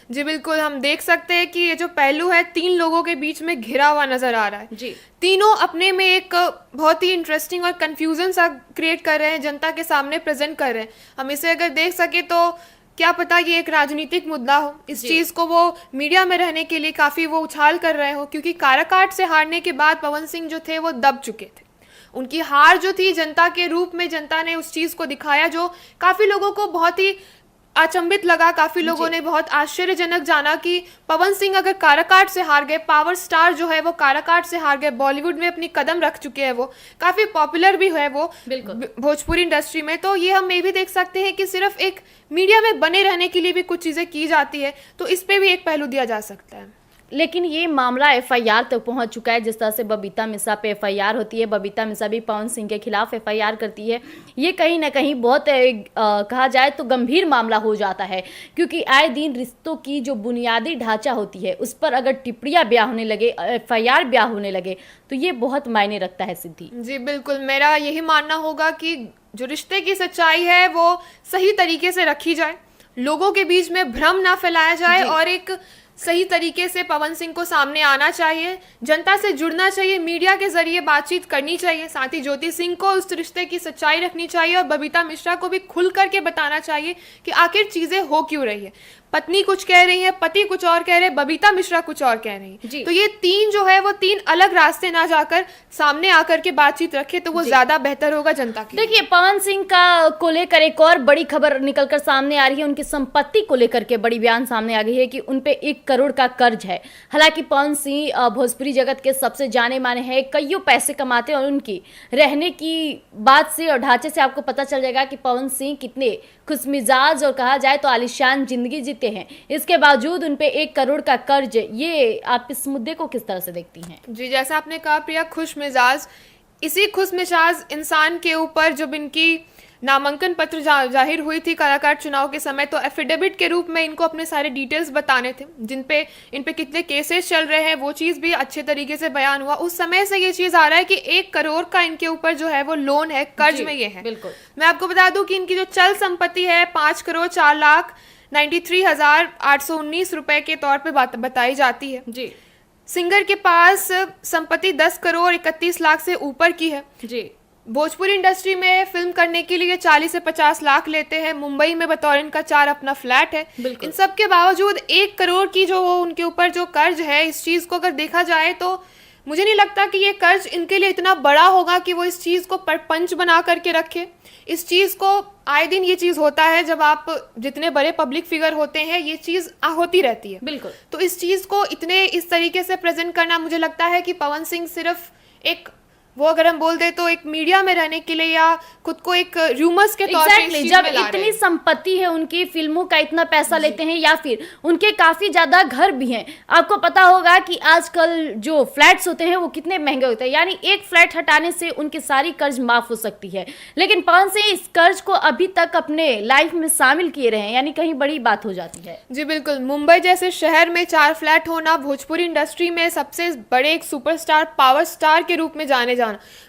जी बिल्कुल, हम देख सकते हैं कि ये जो पहलू है तीन लोगों के बीच में घिरा हुआ नजर आ रहा है जी। तीनों अपने में एक बहुत ही इंटरेस्टिंग और कंफ्यूजन सा क्रिएट कर रहे हैं, जनता के सामने प्रेजेंट कर रहे हैं। हम इसे अगर देख सके तो क्या पता ये एक राजनीतिक मुद्दा हो, इस चीज़ को वो मीडिया में रहने के लिए काफ़ी वो उछाल कर रहे हो, क्योंकि काराकाट से हारने के बाद पवन सिंह जो थे वो दब चुके थे। उनकी हार जो थी जनता के रूप में, जनता ने उस चीज़ को दिखाया जो काफ़ी लोगों को बहुत ही अचंभित लगा। काफी लोगों ने बहुत आश्चर्यजनक जाना कि पवन सिंह अगर काराकाट से हार गए, पावर स्टार जो है वो काराकाट से हार गए, बॉलीवुड में अपनी कदम रख चुके हैं, वो काफी पॉपुलर भी है वो भोजपुरी इंडस्ट्री में, तो ये हम ये भी देख सकते हैं कि सिर्फ एक मीडिया में बने रहने के लिए भी कुछ चीजें की जाती है, तो इस पे भी एक पहलू दिया जा सकता है। लेकिन ये मामला एफआईआर तक पहुंच चुका है। जिस तरह से बबीता मिश्रा पे एफआईआर होती है, बबीता मिश्रा भी पवन सिंह के खिलाफ एफआईआर करती है। ये कहीं ना कहीं बहुत कहा जाए तो गंभीर मामला हो जाता है, क्योंकि आए दिन रिश्तों की जो बुनियादी ढांचा होती है उस पर अगर टिप्पणियां ब्याह होने लगे, एफआईआर ब्याह होने लगे, तो ये बहुत मायने रखता है। सिद्धि जी बिल्कुल, मेरा यही मानना होगा कि जो रिश्ते की सच्चाई है वो सही तरीके से रखी जाए, लोगों के बीच में भ्रम ना फैलाया जाए और एक सही तरीके से पवन सिंह को सामने आना चाहिए, जनता से जुड़ना चाहिए, मीडिया के जरिए बातचीत करनी चाहिए। साथ ही ज्योति सिंह को उस रिश्ते की सच्चाई रखनी चाहिए और बबीता मिश्रा को भी खुल करके बताना चाहिए कि आखिर चीजें हो क्यों रही है। पत्नी कुछ कह रही है, पति कुछ और कह रहे हैं, बबीता मिश्रा कुछ और कह रही है। तो ये तीन जो है वो तीन अलग रास्ते ना जाकर सामने आकर के बातचीत रखे तो वो ज्यादा बेहतर होगा जनता के। देखिए, पवन सिंह का को लेकर एक और बड़ी खबर निकलकर सामने आ रही है। उनकी संपत्ति को लेकर के बड़ी बयान सामने आ गई है कि उनपे 1 करोड़ का कर्ज है। हालांकि पवन सिंह भोजपुरी जगत के सबसे जाने माने हैं, कईयों पैसे कमाते हैं और उनकी रहने की बात से और ढांचे से आपको पता चल जाएगा कि पवन सिंह कितने खुशमिजाज और कहा जाए तो आलिशान जिंदगी जीते हैं। इसके बावजूद उनपे 1 करोड़ का कर्ज, ये आप इस मुद्दे को किस तरह से देखती हैं? जी, जैसा आपने कहा प्रिया, खुश मिजाज, इसी खुश मिजाज इंसान के ऊपर जब इनकी नामांकन पत्र जाहिर हुई थी कलाकार चुनाव के समय, तो एफिडेविट के रूप में इनको अपने सारे डिटेल्स बताने थे, इन पे कितने केसेस चल रहे हैं, वो चीज़ भी अच्छे तरीके से बयान हुआ। उस समय से ये चीज़ आ रहा है कि 1 करोड़ का इनके ऊपर जो है वो लोन है, कर्ज में ये है। बिल्कुल। मैं आपको बता दूं कि इनकी जो चल संपत्ति है 5,04,93,819 रुपए के तौर पे बताई जाती है। जी। सिंगर के पास संपत्ति 10,31,00,000 से ऊपर की है। जी। भोजपुरी इंडस्ट्री में फिल्म करने के लिए 40 से 50 लाख लेते हैं। मुंबई में बतौर इनका 4 अपना फ्लैट है। इन सब के बावजूद 1 करोड़ की जो उनके ऊपर जो कर्ज है, इस चीज को अगर देखा जाए तो मुझे नहीं लगता कि ये कर्ज इनके लिए इतना बड़ा होगा कि वो इस चीज को परपंच बना करके रखे। इस चीज को आए दिन ये चीज होता है, जब आप जितने बड़े पब्लिक फिगर होते हैं ये चीज होती रहती है। बिल्कुल। तो इस चीज को इतने इस तरीके से प्रेजेंट करना, मुझे लगता है कि पवन सिंह सिर्फ एक, वो अगर हम बोल दे तो एक मीडिया में रहने के लिए या खुद को एक रूमर्स के तौर पे इस चीज जब में ला रहे इतनी हैं। संपत्ति है उनकी, फिल्मों का इतना पैसा लेते हैं, या फिर उनके काफी ज्यादा घर भी हैं। आपको पता होगा कि आजकल जो फ्लैट्स होते हैं वो कितने महंगे होते हैं, यानी एक फ्लैट हटाने से उनकी सारी कर्ज माफ हो सकती है। लेकिन पवन सिंह इस कर्ज को अभी तक अपने लाइफ में शामिल किए रहे हैं, यानी कहीं बड़ी बात हो जाती है। जी बिल्कुल, मुंबई जैसे शहर में 4 फ्लैट होना, भोजपुरी इंडस्ट्री में सबसे बड़े एक सुपरस्टार, पावर स्टार के रूप में जाने जाना,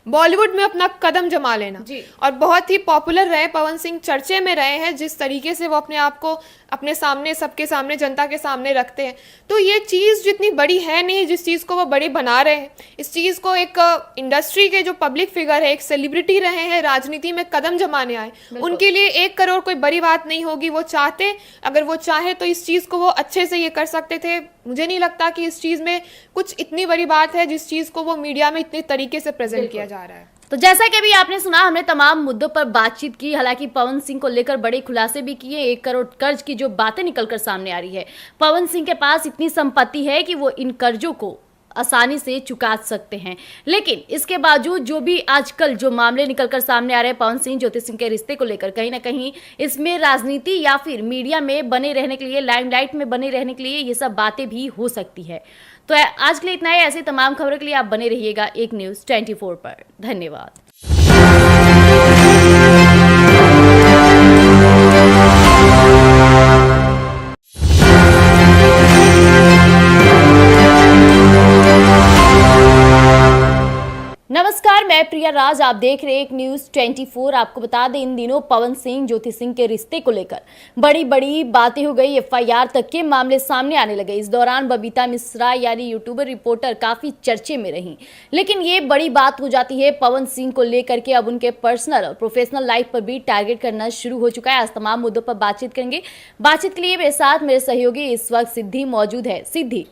बॉलीवुड में अपना कदम जमा लेना और बहुत ही पॉपुलर रहे पवन सिंह, चर्चे में रहे हैं जिस तरीके से वो अपने आप को अपने सामने, सबके सामने, जनता के सामने रखते हैं। तो ये चीज़ जितनी बड़ी है नहीं, जिस चीज़ को वो बड़ी बना रहे हैं, इस चीज़ को एक इंडस्ट्री के जो पब्लिक फिगर है, एक सेलिब्रिटी रहे हैं, राजनीति में कदम जमाने आए, उनके लिए 1 करोड़ कोई बड़ी बात नहीं होगी। वो चाहते, अगर वो चाहे तो इस चीज़ को वो अच्छे से ये कर सकते थे। मुझे नहीं लगता कि इस चीज़ में कुछ इतनी बड़ी बात है जिस चीज़ को वो मीडिया में इतने तरीके से प्रेजेंट किया जा रहा है। तो जैसा कि अभी आपने सुना, हमने तमाम मुद्दों पर बातचीत की। हालांकि पवन सिंह को लेकर बड़े खुलासे भी किए। 1 करोड़ कर्ज की जो बातें निकलकर सामने आ रही है, पवन सिंह के पास इतनी संपत्ति है कि वो इन कर्जों को आसानी से चुका सकते हैं। लेकिन इसके बावजूद जो भी आजकल जो मामले निकलकर सामने आ रहे हैं पवन सिंह ज्योति सिंह के रिश्ते को लेकर, कहीं ना कहीं इसमें राजनीति या फिर मीडिया में बने रहने के लिए, लाइमलाइट में बने रहने के लिए ये सब बातें भी हो सकती है। तो आज के लिए इतना ही। ऐसे तमाम खबरों के लिए आप बने रहिएगा एक न्यूज़ 24 पर। धन्यवाद। नमस्कार, मैं प्रिया राज, आप देख रहे हैं एक न्यूज़ 24। आपको बता दें, इन दिनों पवन सिंह ज्योति सिंह के रिश्ते को लेकर बड़ी बड़ी बातें हो गई। एफआईआर तक के मामले सामने आने लगे। इस दौरान बबीता मिश्रा यानी यूट्यूबर रिपोर्टर काफी चर्चे में रही। लेकिन ये बड़ी बात हो जाती है पवन सिंह को लेकर के अब उनके पर्सनल और प्रोफेशनल लाइफ पर भी टारगेट करना शुरू हो चुका है। आज तमाम मुद्दों पर बातचीत करेंगे। बातचीत के लिए मेरे साथ मेरे सहयोगी इस वक्त सिद्धि मौजूद है। सिद्धि,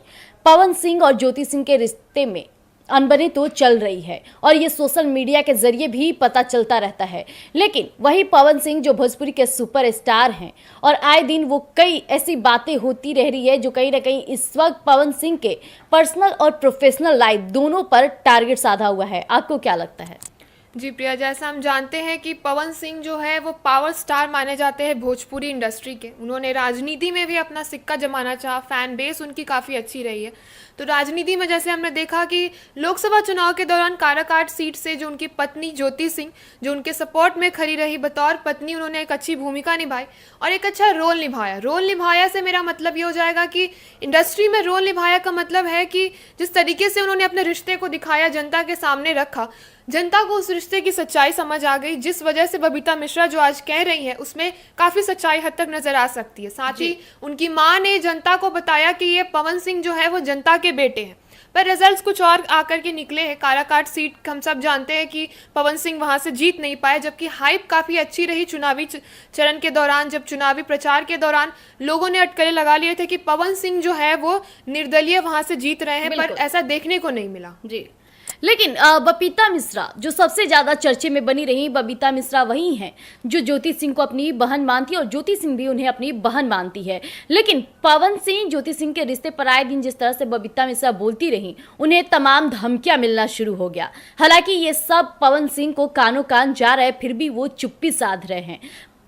पवन सिंह और ज्योति सिंह के रिश्ते में अनबनी तो चल रही है और ये सोशल मीडिया के जरिए भी पता चलता रहता है। लेकिन वही पवन सिंह जो भोजपुरी के सुपरस्टार हैं और आए दिन वो कई ऐसी बातें होती रह रही है जो कहीं ना कहीं इस वक्त पवन सिंह के पर्सनल और प्रोफेशनल लाइफ दोनों पर टारगेट साधा हुआ है। आपको क्या लगता है? जी प्रिया, जैसा हम जानते हैं कि पवन सिंह जो है वो पावर स्टार माने जाते हैं भोजपुरी इंडस्ट्री के। उन्होंने राजनीति में भी अपना सिक्का जमाना चाहा, फैन बेस उनकी काफ़ी अच्छी रही है। तो राजनीति में जैसे हमने देखा कि लोकसभा चुनाव के दौरान काराकाट सीट से जो उनकी पत्नी ज्योति सिंह जो उनके सपोर्ट में खड़ी रही, बतौर पत्नी उन्होंने एक अच्छी भूमिका निभाई और एक अच्छा रोल निभाया। रोल निभाया से मेरा मतलब ये हो जाएगा कि इंडस्ट्री में रोल निभाया का मतलब है कि जिस तरीके से उन्होंने अपने रिश्ते को दिखाया, जनता के सामने रखा, जनता को उस रिश्ते की सच्चाई समझ आ गई, जिस वजह से बबीता मिश्रा जो आज कह रही है उसमें काफ़ी सच्चाई हद तक नजर आ सकती है। साथ ही उनकी मां ने जनता को बताया कि ये पवन सिंह जो है वो जनता के बेटे हैं, पर रिजल्ट्स कुछ और आकर के निकले हैं। काराकाट सीट हम सब जानते हैं कि पवन सिंह वहां से जीत नहीं पाए, जबकि हाइप काफ़ी अच्छी रही चुनावी चरण के दौरान। जब चुनावी प्रचार के दौरान लोगों ने अटकलें लगा लिए थे कि पवन सिंह जो है वो निर्दलीय वहां से जीत रहे हैं, पर ऐसा देखने को नहीं मिला। जी, लेकिन बबीता मिश्रा जो सबसे ज्यादा चर्चे में बनी रही, बबीता मिश्रा वही हैं जो ज्योति सिंह को अपनी बहन मानती है और ज्योति सिंह भी उन्हें अपनी बहन मानती है। लेकिन पवन सिंह ज्योति सिंह के रिश्ते पर आए दिन जिस तरह से बबीता मिश्रा बोलती रही, उन्हें तमाम धमकियां मिलना शुरू हो गया। हालांकि ये सब पवन सिंह को कानों कान जा रहा है, फिर भी वो चुप्पी साध रहे हैं।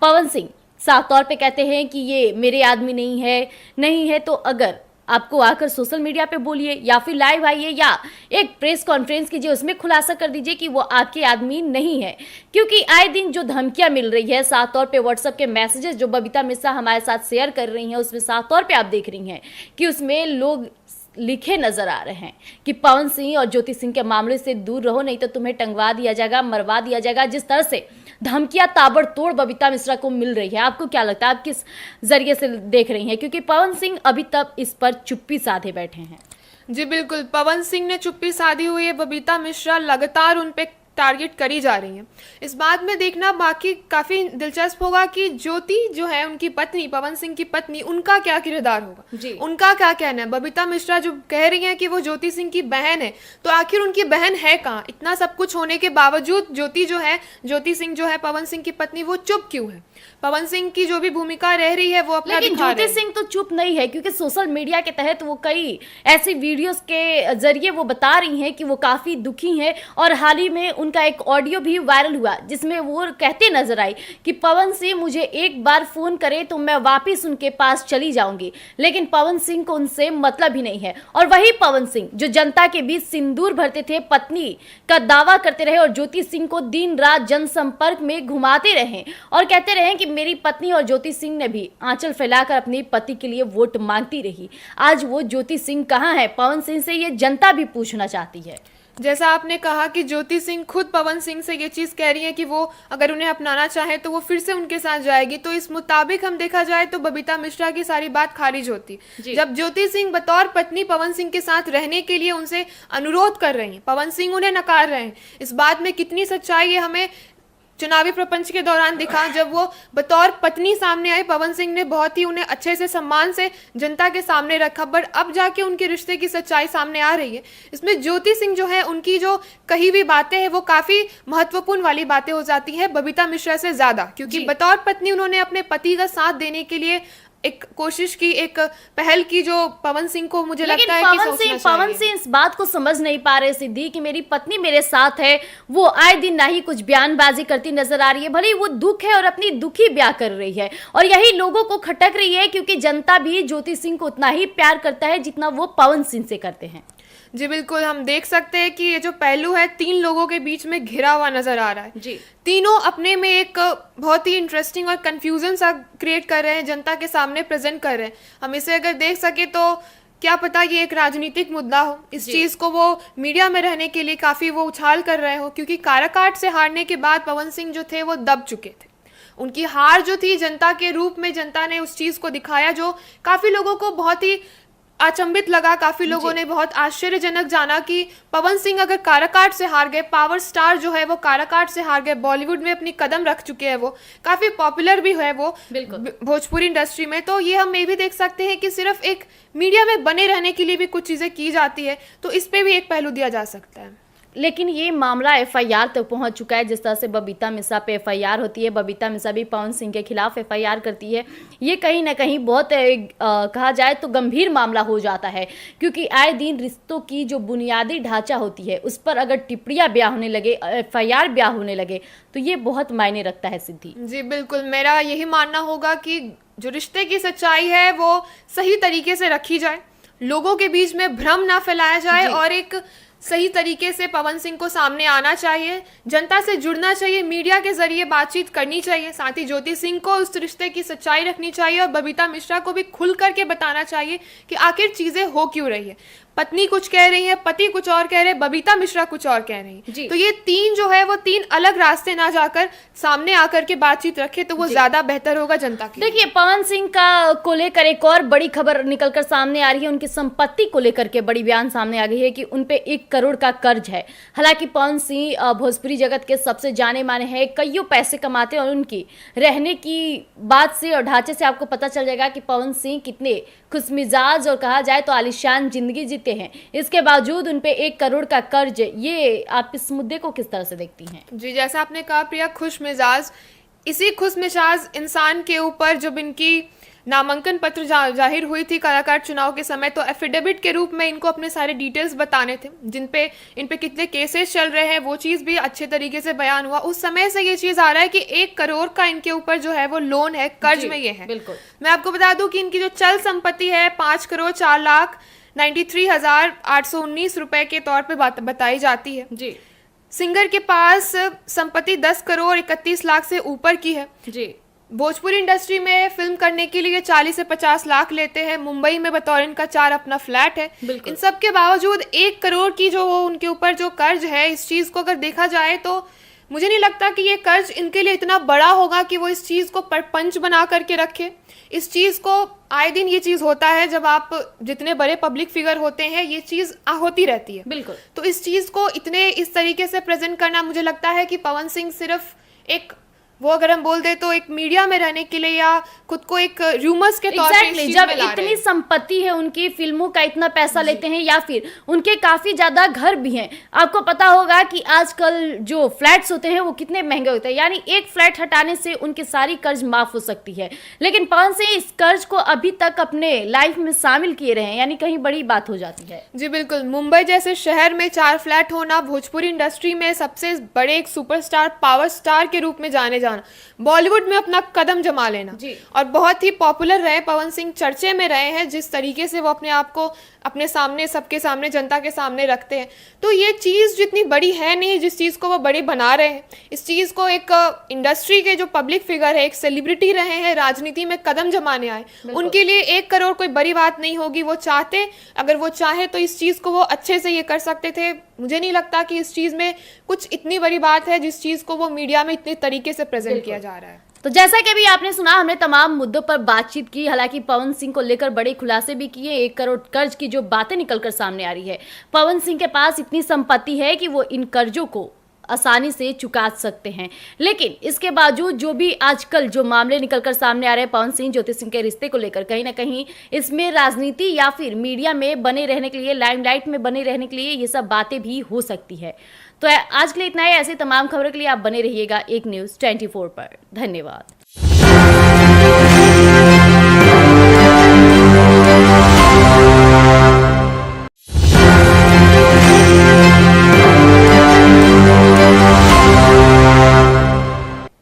पवन सिंह साफ तौर पे कहते हैं कि ये मेरे आदमी नहीं है तो अगर आपको आकर सोशल मीडिया पे बोलिए या फिर लाइव आइए या एक प्रेस कॉन्फ्रेंस कीजिए, उसमें खुलासा कर दीजिए कि वो आपके आदमी नहीं है। क्योंकि आए दिन जो धमकियां मिल रही है, साफ तौर पे व्हाट्सएप के मैसेजेस जो बबीता मिश्रा हमारे साथ शेयर कर रही हैं, उसमें साफ तौर पे आप देख रही हैं कि उसमें लोग लिखे नजर आ रहे हैं कि पवन सिंह और ज्योति सिंह के मामले से दूर रहो, नहीं तो तुम्हें टंगवा दिया जाएगा, मरवा दिया जाएगा। जिस तरह से धमकियां ताबड़तोड़ बबीता मिश्रा को मिल रही है, आपको क्या लगता है, आप किस जरिए से देख रही हैं? क्योंकि पवन सिंह अभी तक इस पर चुप्पी साधे बैठे हैं। जी बिल्कुल, पवन सिंह ने चुप्पी साधी हुई है, बबीता मिश्रा लगातार उन पे टारगेट करी जा रही है। इस बात में देखना बाकी काफी दिलचस्प होगा कि ज्योति जो है उनकी पत्नी, पवन सिंह की पत्नी, उनका क्या किरदार होगा, उनका क्या कहना है। बबीता मिश्रा जो कह रही हैं कि वो ज्योति सिंह की बहन है, तो आखिर उनकी बहन है कहाँ? इतना सब कुछ होने के बावजूद ज्योति सिंह जो है पवन सिंह की पत्नी, वो चुप क्यों है? पवन सिंह की जो भी भूमिका रह रही है वो अपना लेकिन ज्योति सिंह तो चुप नहीं है, क्योंकि सोशल मीडिया के तहत वो कई ऐसी वीडियोस के जरिए वो बता रही हैं कि वो काफी दुखी हैं। और हाल ही में उनका एक ऑडियो भी वायरल हुआ जिसमें वो कहते नजर आई कि पवन सिंह मुझे एक बार फोन करे तो मैं वापिस उनके पास चली जाऊंगी। लेकिन पवन सिंह को उनसे मतलब ही नहीं है। और वही पवन सिंह जो जनता के बीच सिंदूर भरते थे, पत्नी का दावा करते रहे और ज्योति सिंह को दिन रात जनसंपर्क में घुमाते रहे और कहते रहे कि मेरी पत्नी और ज्योति सिंह ने भी आंचल फैलाकर अपने पति के लिए वोट मांगती रही। आज वो ज्योति सिंह कहाँ है? पवन सिंह से ये जनता भी पूछना चाहती है। जैसा आपने कहा कि ज्योति सिंह खुद पवन सिंह से ये चीज़ कह रही है कि वो अगर उन्हें अपनाना चाहे तो वो फिर से उनके साथ जाएगी, तो इस मुताबिक हम देखा जाए तो बबीता मिश्रा की सारी बात खारिज होती। जब ज्योति सिंह बतौर पत्नी पवन सिंह के साथ रहने के लिए उनसे अनुरोध कर रही हैं, पवन सिंह उन्हें नकार रहे हैं। इस बात में कितनी सच्चाई है हमें चुनावी प्रपंच के दौरान दिखा। जब वो बतौर पत्नी सामने आई, पवन सिंह ने बहुत ही उन्हें अच्छे से सम्मान से जनता के सामने रखा, बट अब जाके उनके रिश्ते की सच्चाई सामने आ रही है। इसमें ज्योति सिंह जो है उनकी जो कही हुई बातें हैं वो काफ़ी महत्वपूर्ण वाली बातें हो जाती है बबीता मिश्रा से ज़्यादा, क्योंकि बतौर पत्नी उन्होंने अपने पति का साथ देने के लिए एक कोशिश की, एक पहल की, जो पवन सिंह को मुझे लगता है कि पवन सिंह इस बात को समझ नहीं पा रहे सिद्धि कि मेरी पत्नी मेरे साथ है। वो आए दिन ना ही कुछ बयानबाजी करती नजर आ रही है, भले ही वो दुख है और अपनी दुखी ब्याह कर रही है और यही लोगों को खटक रही है, क्योंकि जनता भी ज्योति सिंह को उतना ही प्यार करता है जितना वो पवन सिंह से करते हैं। जी बिल्कुल, हम देख सकते हैं कि ये जो पहलू है 3 लोगों के बीच में घिरा हुआ नजर आ रहा है। जी, तीनों अपने में एक बहुत ही इंटरेस्टिंग और कंफ्यूजन सा क्रिएट कर रहे हैं, जनता के सामने प्रेजेंट कर रहे हैं। हम इसे अगर देख सके तो क्या पता ये एक राजनीतिक मुद्दा हो, इस चीज़ को वो मीडिया में रहने के लिए काफ़ी वो उछाल कर रहे हो, क्योंकि काराकाट से हारने के बाद पवन सिंह जो थे वो दब चुके थे। उनकी हार जो थी जनता के रूप में, जनता ने उस चीज़ को दिखाया जो काफ़ी लोगों को बहुत ही अचंभित लगा। काफी लोगों ने बहुत आश्चर्यजनक जाना कि पवन सिंह अगर काराकाट से हार गए, पावर स्टार जो है वो काराकाट से हार गए, बॉलीवुड में अपनी कदम रख चुके हैं, वो काफी पॉपुलर भी है वो भोजपुरी इंडस्ट्री में, तो ये हम ये भी देख सकते हैं कि सिर्फ एक मीडिया में बने रहने के लिए भी कुछ चीजें की जाती है, तो इस पे भी एक पहलू दिया जा सकता है। लेकिन ये मामला एफआईआर तक पहुंच चुका है। जिस तरह से बबीता मिश्रा पे एफआईआर होती है, बबीता मिश्रा भी पवन सिंह के खिलाफ एफआईआर करती है। ये कहीं ना कहीं बहुत कहा जाए तो गंभीर मामला हो जाता है, क्योंकि आए दिन रिश्तों की जो बुनियादी ढांचा होती है उस पर अगर टिप्पणियां ब्याह होने लगे, एफआईआर ब्याह होने लगे, तो ये बहुत मायने रखता है। सिद्धि जी बिल्कुल, मेरा यही मानना होगा कि जो रिश्ते की सच्चाई है वो सही तरीके से रखी जाए, लोगों के बीच में भ्रम ना फैलाया जाए और एक सही तरीके से पवन सिंह को सामने आना चाहिए, जनता से जुड़ना चाहिए, मीडिया के जरिए बातचीत करनी चाहिए। साथ ही ज्योति सिंह को उस रिश्ते की सच्चाई रखनी चाहिए और बबीता मिश्रा को भी खुल करके बताना चाहिए कि आखिर चीजें हो क्यों रही है। पत्नी कुछ कह रही है, पति कुछ और कह रहे हैं, बबीता मिश्रा कुछ और कह रही है। तो ये तीन जो है वो तीन अलग रास्ते ना जाकर सामने आकर के बातचीत रखे तो वो ज्यादा बेहतर होगा जनता के लिए। देखिए, पवन सिंह का को लेकर एक और बड़ी खबर निकलकर सामने आ रही है। उनकी संपत्ति को लेकर के बड़ी बयान सामने आ गई है कि उनपे 1 करोड़ का कर्ज है। हालांकि पवन सिंह भोजपुरी जगत के सबसे जाने माने हैं, कईयों पैसे कमाते हैं और उनकी रहने की बात से और ढांचे से आपको पता चल जाएगा कि पवन सिंह कितने खुशमिजाज और कहा जाए तो आलिशान जिंदगी जीते हैं। इसके बावजूद उनपे 1 करोड़ का कर्ज, ये आप इस मुद्दे को किस तरह से देखती हैं? जी, जैसा आपने कहा प्रिया, खुशमिजाज, इसी खुशमिजाज इंसान के ऊपर जब इनकी नामांकन पत्र जाहिर हुई थी कलाकार चुनाव के समय, तो एफिडेविट के रूप में इनको अपने सारे डिटेल्स बताने थे, इन पे कितने केसेस चल रहे हैं, वो चीज़ भी अच्छे तरीके से बयान हुआ। उस समय से ये चीज़ आ रहा है कि 1 करोड़ का इनके ऊपर जो है वो लोन है, कर्ज में ये है। बिल्कुल, मैं आपको बता दूं कि इनकी जो चल संपत्ति है 5,04,93,819 रुपए के तौर पे बताई जाती है। जी, सिंगर के पास संपत्ति 10 करोड़ 31 लाख से ऊपर की है। जी, भोजपुरी इंडस्ट्री में फिल्म करने के लिए 40 से 50 लाख लेते हैं। मुंबई में बतौर इनका 4 अपना फ्लैट है। इन सब के बावजूद 1 करोड़ की जो उनके ऊपर जो कर्ज है, इस चीज़ को अगर देखा जाए तो मुझे नहीं लगता कि ये कर्ज इनके लिए इतना बड़ा होगा कि वो इस चीज़ को परपंच बना करके रखे। इस चीज़ को आए दिन ये चीज़ होता है, जब आप जितने बड़े पब्लिक फिगर होते हैं ये चीज़ होती रहती है। बिल्कुल। तो इस चीज़ को इतने इस तरीके से प्रेजेंट करना, मुझे लगता है कि पवन सिंह सिर्फ एक, वो अगर हम बोल दे तो एक मीडिया में रहने के लिए या खुद को एक रूमर्स के तौर पे जब इतनी संपत्ति है उनकी, फिल्मों का इतना पैसा लेते हैं या फिर उनके काफी ज्यादा घर भी हैं। आपको पता होगा कि आजकल जो फ्लैट्स होते हैं वो कितने महंगे होते हैं, यानी एक फ्लैट हटाने से उनकी सारी कर्ज माफ हो सकती है। लेकिन पवन सिंह इस कर्ज को अभी तक अपने लाइफ में शामिल किए रहे हैं, यानी कहीं बड़ी बात हो जाती है। जी बिल्कुल, मुंबई जैसे शहर में 4 फ्लैट होना, भोजपुरी इंडस्ट्री में सबसे बड़े एक सुपरस्टार, पावर स्टार के रूप में जाने, बॉलीवुड में अपना कदम जमा लेना और बहुत ही पॉपुलर रहे पवन सिंह, चर्चे में रहे हैं जिस तरीके से वो अपने आप को अपने सामने, सबके सामने, जनता के सामने रखते हैं। तो ये चीज़ जितनी बड़ी है नहीं, जिस चीज़ को वो बड़ी बना रहे हैं, इस चीज़ को एक इंडस्ट्री के जो पब्लिक फिगर है, एक सेलिब्रिटी रहे हैं, राजनीति में कदम जमाने आए, उनके लिए 1 करोड़ कोई बड़ी बात नहीं होगी। वो चाहते, अगर वो चाहे तो इस चीज़ को वो अच्छे से ये कर सकते थे। मुझे नहीं लगता कि इस चीज़ में कुछ इतनी बड़ी बात है जिस चीज़ को वो मीडिया में इतने तरीके से प्रेजेंट किया जा रहा है। तो जैसा कि अभी आपने सुना, हमने तमाम मुद्दों पर बातचीत की। हालांकि पवन सिंह को लेकर बड़े खुलासे भी किए। 1 करोड़ कर्ज की जो बातें निकलकर सामने आ रही है, पवन सिंह के पास इतनी संपत्ति है कि वो इन कर्जों को आसानी से चुका सकते हैं। लेकिन इसके बावजूद जो भी आजकल जो मामले निकलकर सामने आ रहे हैं पवन सिंह ज्योति सिंह के रिश्ते को लेकर, कहीं ना कहीं इसमें राजनीति या फिर मीडिया में बने रहने के लिए, लाइमलाइट में बने रहने के लिए ये सब बातें भी हो सकती है। तो आज के लिए इतना ही। ऐसे तमाम खबरों के लिए आप बने रहिएगा एक न्यूज़ 24 पर। धन्यवाद।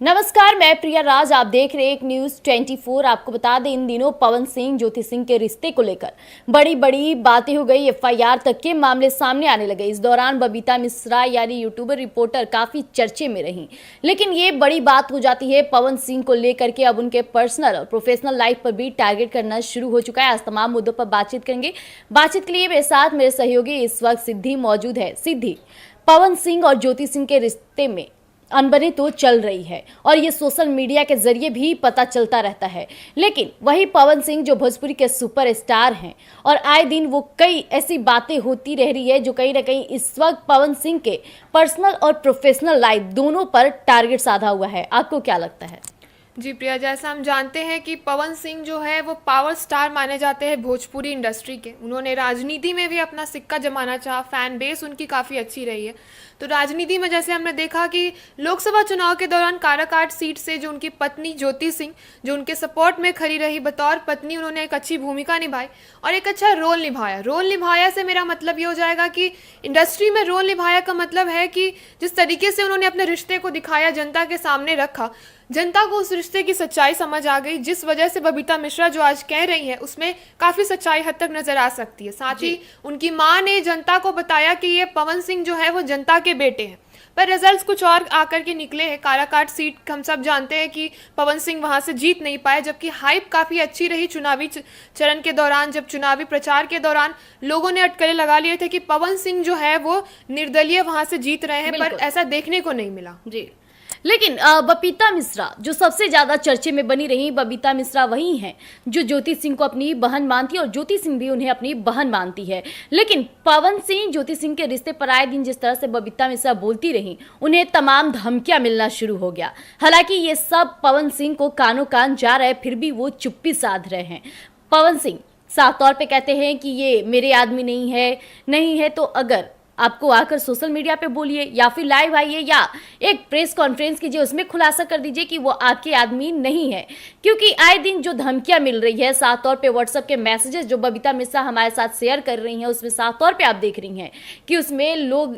नमस्कार, मैं प्रिया राज, आप देख रहे हैं एक न्यूज़ 24। आपको बता दें, इन दिनों पवन सिंह ज्योति सिंह के रिश्ते को लेकर बड़ी बड़ी बातें हो गई, एफआईआर तक के मामले सामने आने लगे। इस दौरान बबीता मिश्रा यानी यूट्यूबर रिपोर्टर काफी चर्चे में रही। लेकिन ये बड़ी बात हो जाती है पवन सिंह को लेकर के, अब उनके पर्सनल और प्रोफेशनल लाइफ पर भी टारगेट करना शुरू हो चुका है। आज तमाम मुद्दों पर बातचीत करेंगे। बातचीत के लिए मेरे साथ मेरे सहयोगी इस वक्त सिद्धि मौजूद है। सिद्धि, पवन सिंह और ज्योति सिंह के रिश्ते में अनबनी तो चल रही है और ये सोशल मीडिया के जरिए भी पता चलता रहता है। लेकिन वही पवन सिंह जो भोजपुरी के सुपरस्टार हैं और आए दिन वो कई ऐसी बातें होती रह रही है जो कहीं ना कहीं इस वक्त पवन सिंह के पर्सनल और प्रोफेशनल लाइफ दोनों पर टारगेट साधा हुआ है। आपको क्या लगता है? जी प्रिया, जैसा हम जानते हैं कि पवन सिंह जो है वो पावर स्टार माने जाते हैं भोजपुरी इंडस्ट्री के। उन्होंने राजनीति में भी अपना सिक्का जमाना चाहा, फैन बेस उनकी काफ़ी अच्छी रही है। तो राजनीति में जैसे हमने देखा कि लोकसभा चुनाव के दौरान काराकाट सीट से जो उनकी पत्नी ज्योति सिंह जो उनके सपोर्ट में खड़ी रही, बतौर पत्नी उन्होंने एक अच्छी भूमिका निभाई और एक अच्छा रोल निभाया। रोल निभाया से मेरा मतलब ये हो जाएगा कि इंडस्ट्री में रोल निभाया का मतलब है कि जिस तरीके से उन्होंने अपने रिश्ते को दिखाया, जनता के सामने रखा, जनता को उस रिश्ते की सच्चाई समझ आ गई, जिस वजह से बबीता मिश्रा जो आज कह रही है उसमें काफ़ी सच्चाई हद तक नजर आ सकती है। साथ ही उनकी मां ने जनता को बताया कि ये पवन सिंह जो है वो जनता के बेटे हैं, पर रिजल्ट्स कुछ और आकर के निकले हैं। काराकाट सीट हम सब जानते हैं कि पवन सिंह वहां से जीत नहीं पाए, जबकि हाइप काफ़ी अच्छी रही चुनावी चरण के दौरान। जब चुनावी प्रचार के दौरान लोगों ने अटकलें लगा लिए थे कि पवन सिंह जो है वो निर्दलीय वहां से जीत रहे हैं, पर ऐसा देखने को नहीं मिला। जी, लेकिन बबीता मिश्रा जो सबसे ज्यादा चर्चे में बनी रही, बबीता मिश्रा वही हैं जो ज्योति सिंह को अपनी बहन मानती है और ज्योति सिंह भी उन्हें अपनी बहन मानती है। लेकिन पवन सिंह ज्योति सिंह के रिश्ते पर आए दिन जिस तरह से बबीता मिश्रा बोलती रही, उन्हें तमाम धमकियां मिलना शुरू हो गया। हालांकि ये सब पवन सिंह को कानों कान जा रहे, फिर भी वो चुप्पी साध रहे हैं। पवन सिंह साफ तौर पे कहते हैं कि ये मेरे आदमी नहीं है तो अगर आपको आकर सोशल मीडिया पे बोलिए या फिर लाइव आइए या एक प्रेस कॉन्फ्रेंस कीजिए, उसमें खुलासा कर दीजिए कि वो आपके आदमी नहीं है। क्योंकि आए दिन जो धमकियां मिल रही है, साफ तौर पे व्हाट्सएप के मैसेजेस जो बबीता मिश्रा हमारे साथ शेयर कर रही हैं, उसमें साफ तौर पे आप देख रही हैं कि उसमें लोग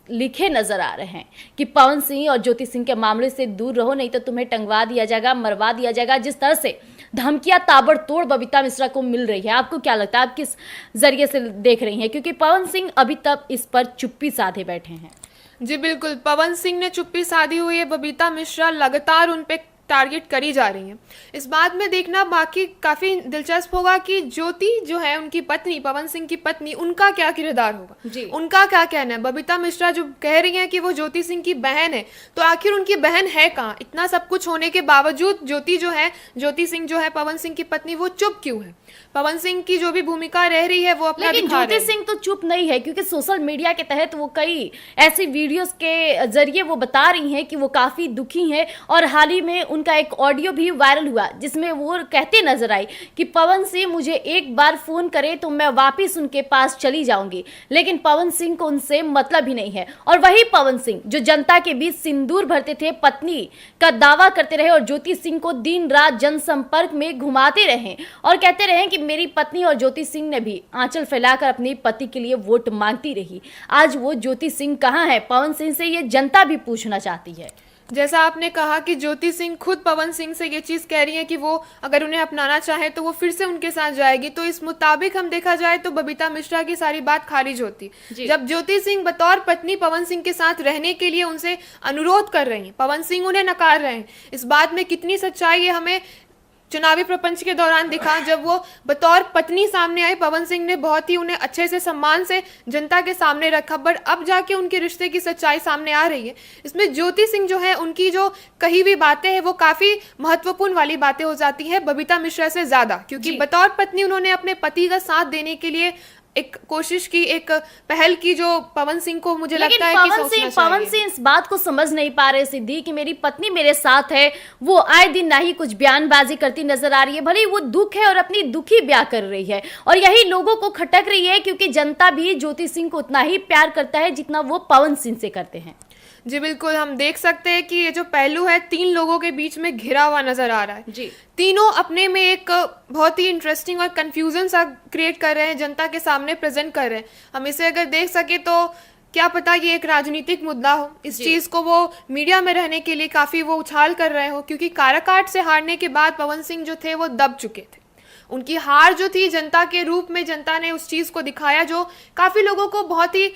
लिखे नजर आ रहे हैं कि पवन सिंह और ज्योति सिंह के मामले से दूर रहो, नहीं तो तुम्हें टंगवा दिया जाएगा, मरवा दिया जाएगा। जिस तरह से धमकियां ताबड़तोड़ बबीता मिश्रा को मिल रही है, आपको क्या लगता है, आप किस जरिए से देख रही हैं? क्योंकि पवन सिंह अभी तक इस पर चुप्पी साधे बैठे हैं। जी बिल्कुल, पवन सिंह ने चुप्पी साधी हुई है, बबीता मिश्रा लगातार उन पे टारगेट करी जा रही हैं। इस बात में देखना बाकी काफ़ी दिलचस्प होगा कि ज्योति जो है उनकी पत्नी, पवन सिंह की पत्नी, उनका क्या किरदार होगा, उनका क्या कहना है। बबीता मिश्रा जो कह रही हैं कि वो ज्योति सिंह की बहन है, तो आखिर उनकी बहन है कहाँ? इतना सब कुछ होने के बावजूद ज्योति सिंह जो है पवन सिंह की पत्नी, वो चुप क्यों है? पवन सिंह की जो भी भूमिका रह रही है वो अपना लेकिन ज्योति सिंह तो चुप नहीं है, क्योंकि सोशल मीडिया के तहत वो कई ऐसी वीडियोस के जरिए वो बता रही हैं कि वो काफी दुखी हैं। और हाल ही में उनका एक ऑडियो भी वायरल हुआ जिसमें वो कहते नजर आई कि पवन सिंह मुझे एक बार फोन करे तो मैं वापिस उनके पास चली जाऊंगी। लेकिन पवन सिंह को उनसे मतलब ही नहीं है। और वही पवन सिंह जो जनता के बीच सिंदूर भरते थे, पत्नी का दावा करते रहे और ज्योति सिंह को दिन रात जनसंपर्क में घुमाते रहे और कहते रहे कि मेरी पत्नी और ज्योति सिंह ने भी आंचल फैलाकर अपने पति के लिए वोट मांगती रही। आज वो ज्योति सिंह कहाँ है? पवन सिंह से ये जनता भी पूछना चाहती है। जैसा आपने कहा कि ज्योति सिंह खुद पवन सिंह से ये चीज़ कह रही है कि वो अगर उन्हें अपनाना चाहे तो वो फिर से उनके साथ जाएगी, तो इस मुताबिक हम देखा जाए तो बबीता मिश्रा की सारी बात खारिज होती। जब ज्योति सिंह बतौर पत्नी पवन सिंह के साथ रहने के लिए उनसे अनुरोध कर रही हैं, पवन सिंह उन्हें नकार रहे हैं। इस बात में कितनी सच्चाई है हमें चुनावी प्रपंच के दौरान दिखा। जब वो बतौर पत्नी सामने आई, पवन सिंह ने बहुत ही उन्हें अच्छे से सम्मान से जनता के सामने रखा, बट अब जाके उनके रिश्ते की सच्चाई सामने आ रही है। इसमें ज्योति सिंह जो है उनकी जो कही हुई बातें हैं वो काफ़ी महत्वपूर्ण वाली बातें हो जाती है बबीता मिश्रा से ज़्यादा, क्योंकि बतौर पत्नी उन्होंने अपने पति का साथ देने के लिए एक कोशिश की, एक पहल की, जो पवन सिंह को मुझे लगता है कि पवन सिंह इस बात को समझ नहीं पा रहे सिद्धि कि मेरी पत्नी मेरे साथ है। वो आए दिन ना ही कुछ बयानबाजी करती नजर आ रही है, भले ही वो दुख है और अपनी दुखी ब्याह कर रही है और यही लोगों को खटक रही है, क्योंकि जनता भी ज्योति सिंह को उतना ही प्यार करता है जितना वो पवन सिंह से करते हैं। जी बिल्कुल, हम देख सकते हैं कि ये जो पहलू है 3 लोगों के बीच में घिरा हुआ नजर आ रहा है। जी, तीनों अपने में एक बहुत ही इंटरेस्टिंग और कंफ्यूजन सा क्रिएट कर रहे हैं, जनता के सामने प्रेजेंट कर रहे हैं। हम इसे अगर देख सके तो क्या पता ये एक राजनीतिक मुद्दा हो, इस चीज़ को वो मीडिया में रहने के लिए काफ़ी वो उछाल कर रहे हो, क्योंकि काराकाट से हारने के बाद पवन सिंह जो थे वो दब चुके थे। उनकी हार जो थी जनता के रूप में, जनता ने उस चीज़ को दिखाया जो काफ़ी लोगों को बहुत ही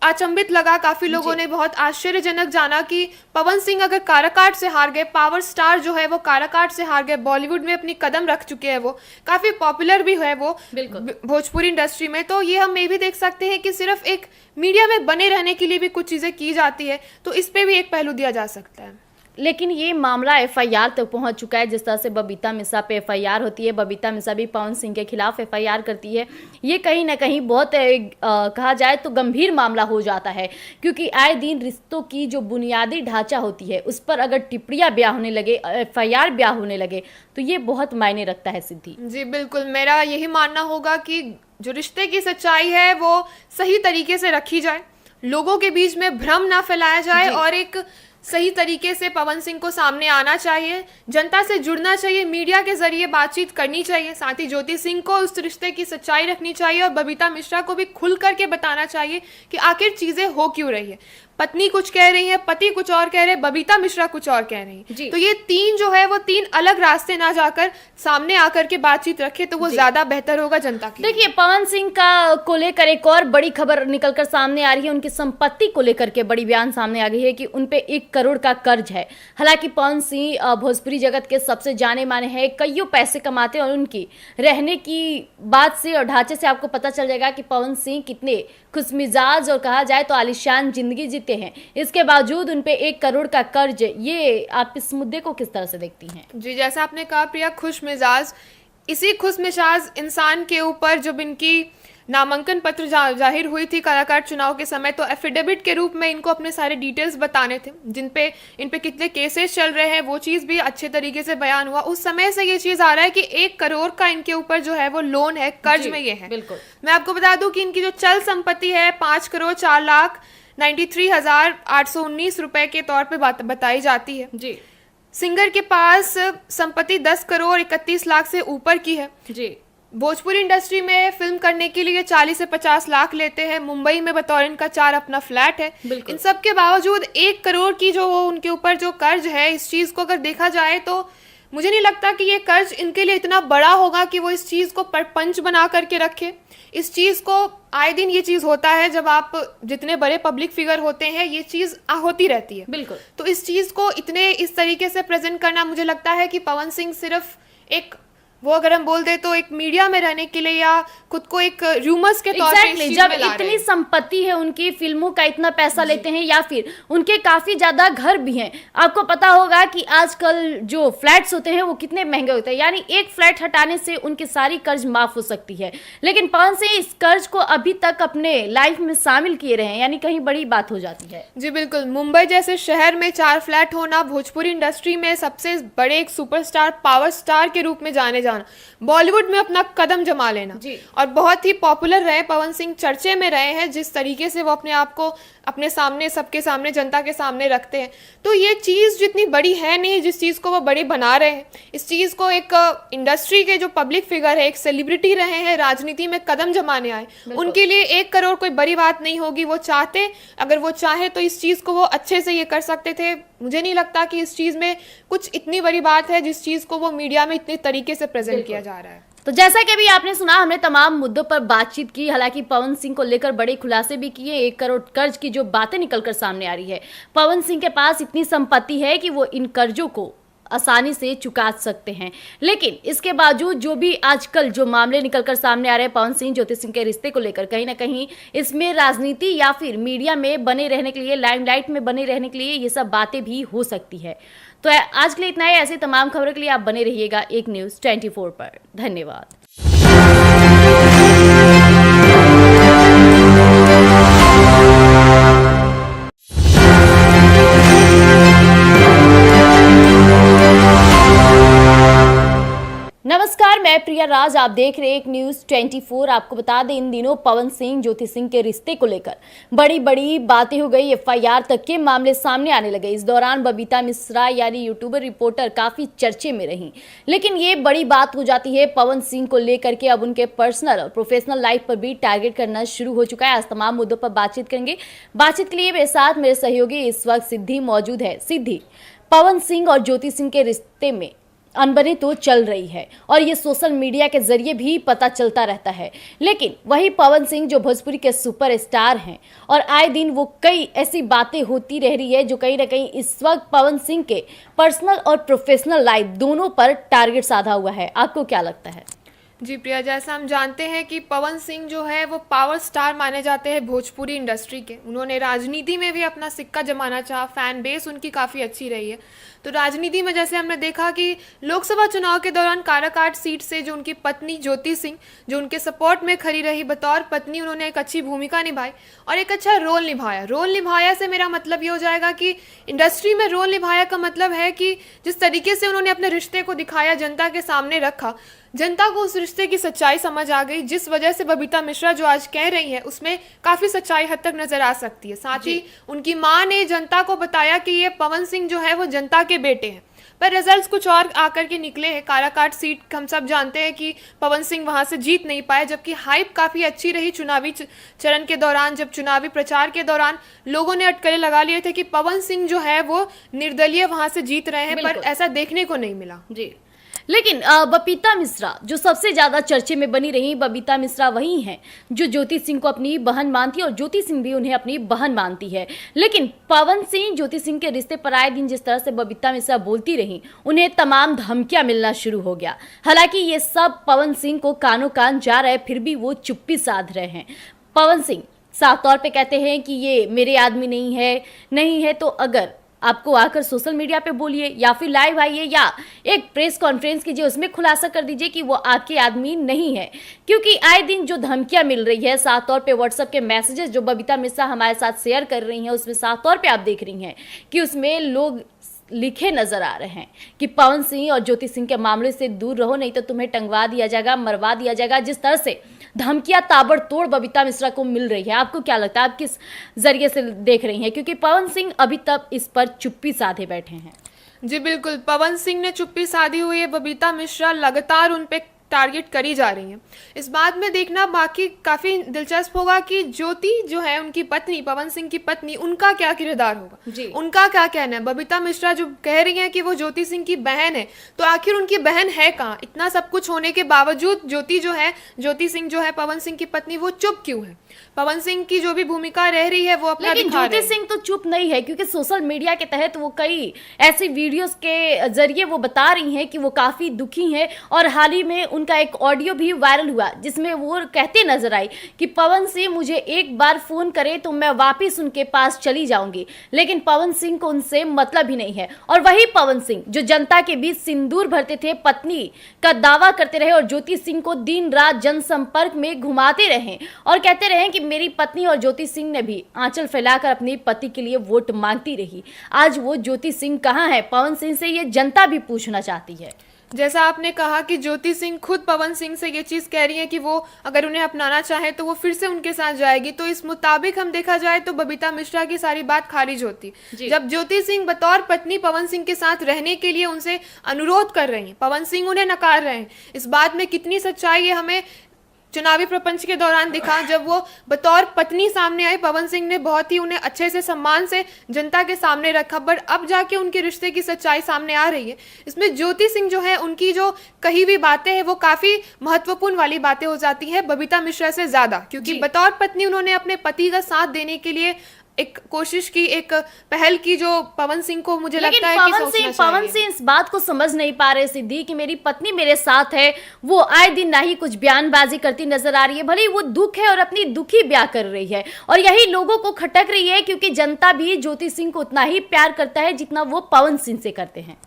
अचंभित लगा। काफी लोगों ने बहुत आश्चर्यजनक जाना कि पवन सिंह अगर काराकाट से हार गए, पावर स्टार जो है वो काराकाट से हार गए, बॉलीवुड में अपनी कदम रख चुके हैं, वो काफी पॉपुलर भी है वो भोजपुरी इंडस्ट्री में, तो ये हम ये भी देख सकते हैं कि सिर्फ एक मीडिया में बने रहने के लिए भी कुछ चीजें की जाती है, तो इस पे भी एक पहलू दिया जा सकता है। लेकिन ये मामला एफआईआर तक पहुंच चुका है। जिस तरह से बबीता मिश्रा पे एफआईआर होती है, बबीता मिश्रा भी पवन सिंह के खिलाफ एफआईआर करती है। ये कहीं ना कहीं बहुत कहा जाए तो गंभीर मामला हो जाता है, क्योंकि आए दिन रिश्तों की जो बुनियादी ढांचा होती है उस पर अगर टिप्पणियां ब्याह होने लगे, एफआईआर ब्याह होने लगे, तो ये बहुत मायने रखता है। सिद्धि जी बिल्कुल, मेरा यही मानना होगा कि जो रिश्ते की सच्चाई है वो सही तरीके से रखी जाए, लोगों के बीच में भ्रम ना फैलाया जाए और एक सही तरीके से पवन सिंह को सामने आना चाहिए, जनता से जुड़ना चाहिए, मीडिया के जरिए बातचीत करनी चाहिए। साथ ही ज्योति सिंह को उस रिश्ते की सच्चाई रखनी चाहिए और बबीता मिश्रा को भी खुल करके बताना चाहिए कि आखिर चीजें हो क्यों रही है। पत्नी कुछ कह रही है, पति कुछ और कह रहे हैं, बबीता मिश्रा कुछ और कह रही है। तो ये तीन जो है वो तीन अलग रास्ते ना जाकर सामने आकर के बातचीत रखे तो वो ज्यादा बेहतर होगा जनता की। देखिए, पवन सिंह का को लेकर एक और बड़ी खबर निकलकर सामने आ रही है। उनकी संपत्ति को लेकर के बड़ी बयान सामने आ गई है कि उनपे 1 करोड़ का कर्ज है। हालांकि पवन सिंह भोजपुरी जगत के सबसे जाने माने हैं, कईयों पैसे कमाते हैं और उनकी रहने की बात से और ढांचे से आपको पता चल जाएगा कि पवन सिंह कितने खुशमिजाज और कहा जाए तो आलीशान जिंदगी जीते हैं। इसके बावजूद उनपे 1 करोड़ का कर्ज, ये आप इस मुद्दे को किस तरह से देखती हैं? जी, जैसा आपने कहा प्रिया, खुशमिजाज, इसी खुशमिजाज इंसान के ऊपर जब इनकी नामांकन पत्र जाहिर हुई थी कलाकार चुनाव के समय, तो एफिडेविट के रूप में इनको अपने सारे डिटेल्स बताने थे, इन पे कितने केसेस चल रहे हैं, वो चीज़ भी अच्छे तरीके से बयान हुआ। उस समय से ये चीज़ आ रहा है कि 1 करोड़ का इनके ऊपर जो है वो लोन है, कर्ज में ये है। बिल्कुल, मैं आपको बता दूं कि इनकी जो चल संपत्ति है 5,04,93,819 रुपए के तौर पे बताई जाती है। जी, सिंगर के पास संपत्ति 10 करोड़ 31 लाख से ऊपर की है। जी, भोजपुरी इंडस्ट्री में फिल्म करने के लिए 40 से 50 लाख लेते हैं। मुंबई में बतौर इनका 4 अपना फ्लैट है। इन सब के बावजूद 1 करोड़ की जो उनके ऊपर जो कर्ज है, इस चीज को अगर देखा जाए तो मुझे नहीं लगता कि ये कर्ज इनके लिए इतना बड़ा होगा कि वो इस चीज को परपंच बना करके रखे। इस चीज को आए दिन ये चीज होता है, जब आप जितने बड़े पब्लिक फिगर होते हैं ये चीज होती रहती है। बिल्कुल, तो इस चीज को इतने इस तरीके से प्रेजेंट करना, मुझे लगता है कि पवन सिंह सिर्फ एक, वो अगर हम बोल दे तो एक मीडिया में रहने के लिए या खुद को एक रूमर्स के तौर पे जब इतनी संपत्ति है उनकी, फिल्मों का इतना पैसा लेते हैं या फिर उनके काफी ज्यादा घर भी हैं। आपको पता होगा कि आजकल जो फ्लैट्स होते हैं वो कितने महंगे होते हैं, यानी एक फ्लैट हटाने से उनकी सारी कर्ज माफ हो सकती है। लेकिन पवन सिंह इस कर्ज को अभी तक अपने लाइफ में शामिल किए रहे हैं, यानी कहीं बड़ी बात हो जाती है। जी बिल्कुल, मुंबई जैसे शहर में 4 फ्लैट होना, भोजपुरी इंडस्ट्री में सबसे बड़े एक सुपरस्टार, पावर स्टार के रूप में जाने, बॉलीवुड में अपना कदम जमा लेना और बहुत ही पॉपुलर रहे पवन सिंह, चर्चे में रहे हैं जिस तरीके से वो अपने आप को अपने सामने, सबके सामने, जनता के सामने रखते हैं। तो ये चीज़ जितनी बड़ी है नहीं, जिस चीज़ को वो बड़ी बना रहे हैं, इस चीज़ को एक इंडस्ट्री के जो पब्लिक फिगर है, एक सेलिब्रिटी रहे हैं, राजनीति में कदम जमाने आए, उनके लिए 1 करोड़ कोई बड़ी बात नहीं होगी। वो चाहते, अगर वो चाहे तो इस चीज़ को वो अच्छे से ये कर सकते थे। मुझे नहीं लगता कि इस चीज़ में कुछ इतनी बड़ी बात है जिस चीज़ को वो मीडिया में इतने तरीके से प्रेजेंट किया जा रहा है। तो जैसा कि अभी आपने सुना, हमने तमाम मुद्दों पर बातचीत की। हालांकि पवन सिंह को लेकर बड़े खुलासे भी किए। 1 करोड़ कर्ज की जो बातें निकलकर सामने आ रही है, पवन सिंह के पास इतनी संपत्ति है कि वो इन कर्जों को आसानी से चुका सकते हैं। लेकिन इसके बावजूद जो भी आजकल जो मामले निकलकर सामने आ रहे हैं पवन सिंह ज्योति सिंह के रिश्ते को लेकर, कहीं ना कहीं इसमें राजनीति या फिर मीडिया में बने रहने के लिए, लाइमलाइट में बने रहने के लिए ये सब बातें भी हो सकती है। तो आज के लिए इतना ही। ऐसे तमाम खबरों के लिए आप बने रहिएगा एक न्यूज़ 24 पर। धन्यवाद। नमस्कार, मैं प्रिया राज, आप देख रहे हैं एक न्यूज़ 24। आपको बता दें, इन दिनों पवन सिंह ज्योति सिंह के रिश्ते को लेकर बड़ी बड़ी बातें हो गई, एफआईआर तक के मामले सामने आने लगे। इस दौरान बबीता मिश्रा यानी यूट्यूबर, रिपोर्टर काफी चर्चे में रहीं। लेकिन ये बड़ी बात हो जाती है पवन सिंह को लेकर के, अब उनके पर्सनल और प्रोफेशनल लाइफ पर भी टारगेट करना शुरू हो चुका है। आज तमाम मुद्दों पर बातचीत करेंगे। बातचीत के लिए मेरे साथ मेरे सहयोगी इस वक्त सिद्धि मौजूद है। सिद्धि, पवन सिंह और ज्योति सिंह के रिश्ते में अनबनी तो चल रही है और ये सोशल मीडिया के जरिए भी पता चलता रहता है। लेकिन वही पवन सिंह जो भोजपुरी के सुपरस्टार हैं और आए दिन वो कई ऐसी बातें होती रह रही है जो कहीं ना कहीं इस वक्त पवन सिंह के पर्सनल और प्रोफेशनल लाइफ दोनों पर टारगेट साधा हुआ है। आपको क्या लगता है? जी प्रिया, जैसा हम जानते हैं कि पवन सिंह जो है वो पावर स्टार माने जाते हैं भोजपुरी इंडस्ट्री के। उन्होंने राजनीति में भी अपना सिक्का जमाना चाहा, फैन बेस उनकी काफ़ी अच्छी रही है। तो राजनीति में जैसे हमने देखा कि लोकसभा चुनाव के दौरान काराकाट सीट से जो उनकी पत्नी ज्योति सिंह जो उनके सपोर्ट में खड़ी रही, बतौर पत्नी उन्होंने एक अच्छी भूमिका निभाई और एक अच्छा रोल निभाया। रोल निभाया से मेरा मतलब ये हो जाएगा कि इंडस्ट्री में रोल निभाया का मतलब है कि जिस तरीके से उन्होंने अपने रिश्ते को दिखाया, जनता के सामने रखा, जनता को उस रिश्ते की सच्चाई समझ आ गई, जिस वजह से बबीता मिश्रा जो आज कह रही है उसमें काफ़ी सच्चाई हद तक नज़र आ सकती है। साथ ही उनकी मां ने जनता को बताया कि ये पवन सिंह जो है वो जनता के बेटे हैं, पर रिजल्ट्स कुछ और आकर के निकले हैं। काराकाट सीट हम सब जानते हैं कि पवन सिंह वहां से जीत नहीं पाए, जबकि हाइप काफ़ी अच्छी रही चुनावी चरण के दौरान। जब चुनावी प्रचार के दौरान लोगों ने अटकलें लगा लिए थे कि पवन सिंह जो है वो निर्दलीय वहां से जीत रहे हैं, पर ऐसा देखने को नहीं मिला। जी, लेकिन बबीता मिश्रा जो सबसे ज्यादा चर्चे में बनी रही, बबीता मिश्रा वही हैं जो ज्योति सिंह को अपनी बहन मानती है और ज्योति सिंह भी उन्हें अपनी बहन मानती है। लेकिन पवन सिंह ज्योति सिंह के रिश्ते पर आए दिन जिस तरह से बबीता मिश्रा बोलती रही, उन्हें तमाम धमकियां मिलना शुरू हो गया। हालांकि ये सब पवन सिंह को कानों कान जा रहा है, फिर भी वो चुप्पी साध रहे हैं। पवन सिंह साफ तौर पे कहते हैं कि ये मेरे आदमी नहीं है तो अगर आपको आकर सोशल मीडिया पे बोलिए या फिर लाइव आइए या एक प्रेस कॉन्फ्रेंस कीजिए, उसमें खुलासा कर दीजिए कि वो आपके आदमी नहीं है। क्योंकि आए दिन जो धमकियां मिल रही है, साफ तौर पे व्हाट्सएप के मैसेजेस जो बबीता मिश्रा हमारे साथ शेयर कर रही हैं, उसमें साफ तौर पे आप देख रही हैं कि उसमें लोग लिखे नजर आ रहे हैं कि पवन सिंह और ज्योति सिंह के मामले से दूर रहो, नहीं तो तुम्हें टंगवा दिया जाएगा, मरवा दिया जाएगा। जिस तरह से धमकियां ताबड़तोड़ बबीता मिश्रा को मिल रही है, आपको क्या लगता है, आप किस जरिए से देख रही हैं? क्योंकि पवन सिंह अभी तक इस पर चुप्पी साधे बैठे हैं। जी बिल्कुल, पवन सिंह ने चुप्पी साधी हुई है, बबीता मिश्रा लगातार उन पे टारगेट करी जा रही हैं। इस बात में देखना बाकी काफ़ी दिलचस्प होगा कि ज्योति जो है उनकी पत्नी, पवन सिंह की पत्नी, उनका क्या किरदार होगा, उनका क्या कहना है। बबीता मिश्रा जो कह रही हैं कि वो ज्योति सिंह की बहन है, तो आखिर उनकी बहन है कहाँ? इतना सब कुछ होने के बावजूद ज्योति सिंह जो है पवन सिंह की पत्नी, वो चुप क्यों है? पवन सिंह की जो भी भूमिका रह रही है वो अपना लेकिन ज्योति सिंह तो चुप नहीं है, क्योंकि सोशल मीडिया के तहत वो कई ऐसी वीडियोस के जरिए वो बता रही हैं कि वो काफी दुखी हैं। और हाल ही में उनका एक ऑडियो भी वायरल हुआ जिसमें वो कहते नजर आई कि पवन सिंह मुझे एक बार फोन करे तो मैं वापिस उनके पास चली जाऊंगी। लेकिन पवन सिंह को उनसे मतलब ही नहीं है। और वही पवन सिंह जो जनता के बीच सिंदूर भरते थे, पत्नी का दावा करते रहे और ज्योति सिंह को दिन रात जनसंपर्क में घुमाते रहे और कहते रहे कि मेरी पत्नी और ज्योति सिंह ने भी आंचल फैलाकर अपने पति के लिए वोट मांगती रही। आज वो ज्योति सिंह कहाँ है? पवन सिंह से ये जनता भी पूछना चाहती है। जैसा आपने कहा कि ज्योति सिंह खुद पवन सिंह से ये चीज़ कह रही है कि वो अगर उन्हें अपनाना चाहे तो वो फिर से उनके साथ जाएगी, तो इस मुताबिक हम देखा जाए तो बबीता मिश्रा की सारी बात खारिज होती। जब ज्योति सिंह बतौर पत्नी पवन सिंह के साथ रहने के लिए उनसे अनुरोध कर रही हैं, पवन सिंह उन्हें नकार रहे हैं। इस बात में कितनी सच्चाई है हमें चुनावी प्रपंच के दौरान दिखा। जब वो बतौर पत्नी सामने आई, पवन सिंह ने बहुत ही उन्हें अच्छे से सम्मान से जनता के सामने रखा, बट अब जाके उनके रिश्ते की सच्चाई सामने आ रही है। इसमें ज्योति सिंह जो है उनकी जो कही हुई बातें हैं वो काफ़ी महत्वपूर्ण वाली बातें हो जाती है बबीता मिश्रा से ज़्यादा, क्योंकि बतौर पत्नी उन्होंने अपने पति का साथ देने के लिए एक कोशिश की, एक पहल की, जो पवन सिंह को मुझे लगता है कि पवन सिंह इस बात को समझ नहीं पा रहे सिद्धि कि मेरी पत्नी मेरे साथ है। वो आए दिन ना ही कुछ बयानबाजी करती नजर आ रही है, भले ही वो दुख है और अपनी दुखी ब्याह कर रही है और यही लोगों को खटक रही है, क्योंकि जनता भी ज्योति सिंह को उतना ही प्यार करता है जितना वो पवन सिंह से करते हैं।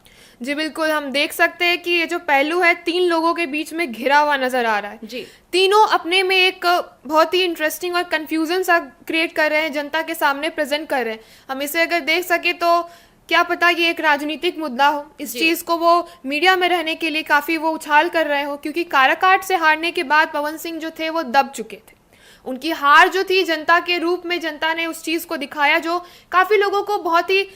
जी बिल्कुल, हम देख सकते हैं कि ये जो पहलू है तीन लोगों के बीच में घिरा हुआ नजर आ रहा है। जी, तीनों अपने में एक बहुत ही इंटरेस्टिंग और कंफ्यूजन सा क्रिएट कर रहे हैं, जनता के सामने प्रेजेंट कर रहे हैं। हम इसे अगर देख सके तो क्या पता ये एक राजनीतिक मुद्दा हो, इस चीज़ को वो मीडिया में रहने के लिए काफ़ी वो उछाल कर रहे हो, क्योंकि काराकाट से हारने के बाद पवन सिंह जो थे वो दब चुके थे। उनकी हार जो थी जनता के रूप में, जनता ने उस चीज़ को दिखाया जो काफ़ी लोगों को बहुत ही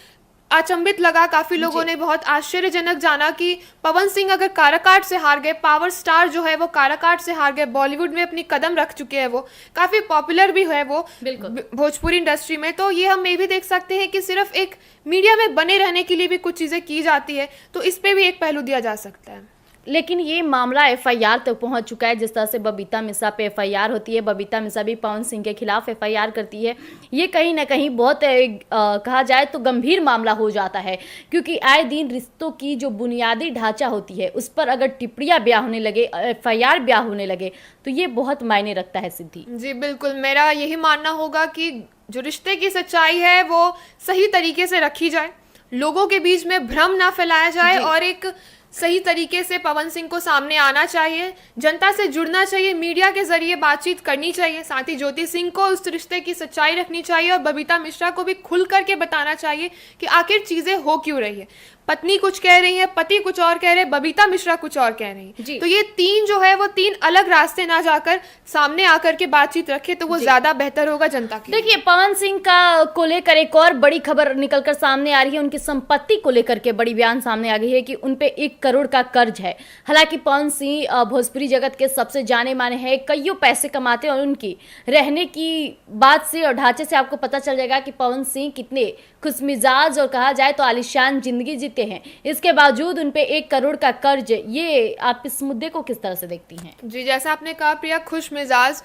अचंभित लगा। काफी लोगों ने बहुत आश्चर्यजनक जाना कि पवन सिंह अगर काराकाट से हार गए, पावर स्टार जो है वो काराकाट से हार गए, बॉलीवुड में अपनी कदम रख चुके हैं, वो काफी पॉपुलर भी है वो भोजपुरी इंडस्ट्री में, तो ये हम ये भी देख सकते हैं कि सिर्फ एक मीडिया में बने रहने के लिए भी कुछ चीजें की जाती है, तो इस पे भी एक पहलू दिया जा सकता है। लेकिन ये मामला एफआईआर तक पहुंच चुका है। जिस तरह से बबीता मिश्रा पे एफआईआर होती है, बबीता मिश्रा भी पवन सिंह के खिलाफ एफआईआर करती है। ये कहीं ना कहीं बहुत कहा जाए तो गंभीर मामला हो जाता है, क्योंकि आए दिन रिश्तों की जो बुनियादी ढांचा होती है उस पर अगर टिप्पणियां ब्याह होने लगे, एफआईआर ब्याह होने लगे, तो ये बहुत मायने रखता है। सिद्धि जी बिल्कुल, मेरा यही मानना होगा कि जो रिश्ते की सच्चाई है वो सही तरीके से रखी जाए, लोगों के बीच में भ्रम ना फैलाया जाए और एक सही तरीके से पवन सिंह को सामने आना चाहिए, जनता से जुड़ना चाहिए, मीडिया के जरिए बातचीत करनी चाहिए, साथ ही ज्योति सिंह को उस रिश्ते की सच्चाई रखनी चाहिए और बबीता मिश्रा को भी खुल करके बताना चाहिए कि आखिर चीजें हो क्यों रही है। पत्नी कुछ कह रही है, पति कुछ और कह रहे हैं, बबीता मिश्रा कुछ और कह रही है। तो ये तीन जो है वो तीन अलग रास्ते ना जाकर सामने आकर के बातचीत रखे तो वो ज्यादा बेहतर होगा जनता के लिए। देखिए, पवन सिंह का को लेकर एक और बड़ी खबर निकलकर सामने आ रही है। उनकी संपत्ति को लेकर के बड़ी बयान सामने आ गई है कि उनपे 1 करोड़ का कर्ज है। हालांकि पवन सिंह भोजपुरी जगत के सबसे जाने माने हैं, कईयों पैसे कमाते हैं और उनकी रहने की बात से और ढांचे से आपको पता चल जाएगा कि पवन सिंह कितने खुशमिजाज और कहा जाए तो आलीशान जिंदगी जीते हैं। इसके बावजूद उनपे 1 करोड़ का कर्ज, ये आप इस मुद्दे को किस तरह से देखती हैं? जी, जैसा आपने कहा प्रिया, खुशमिजाज,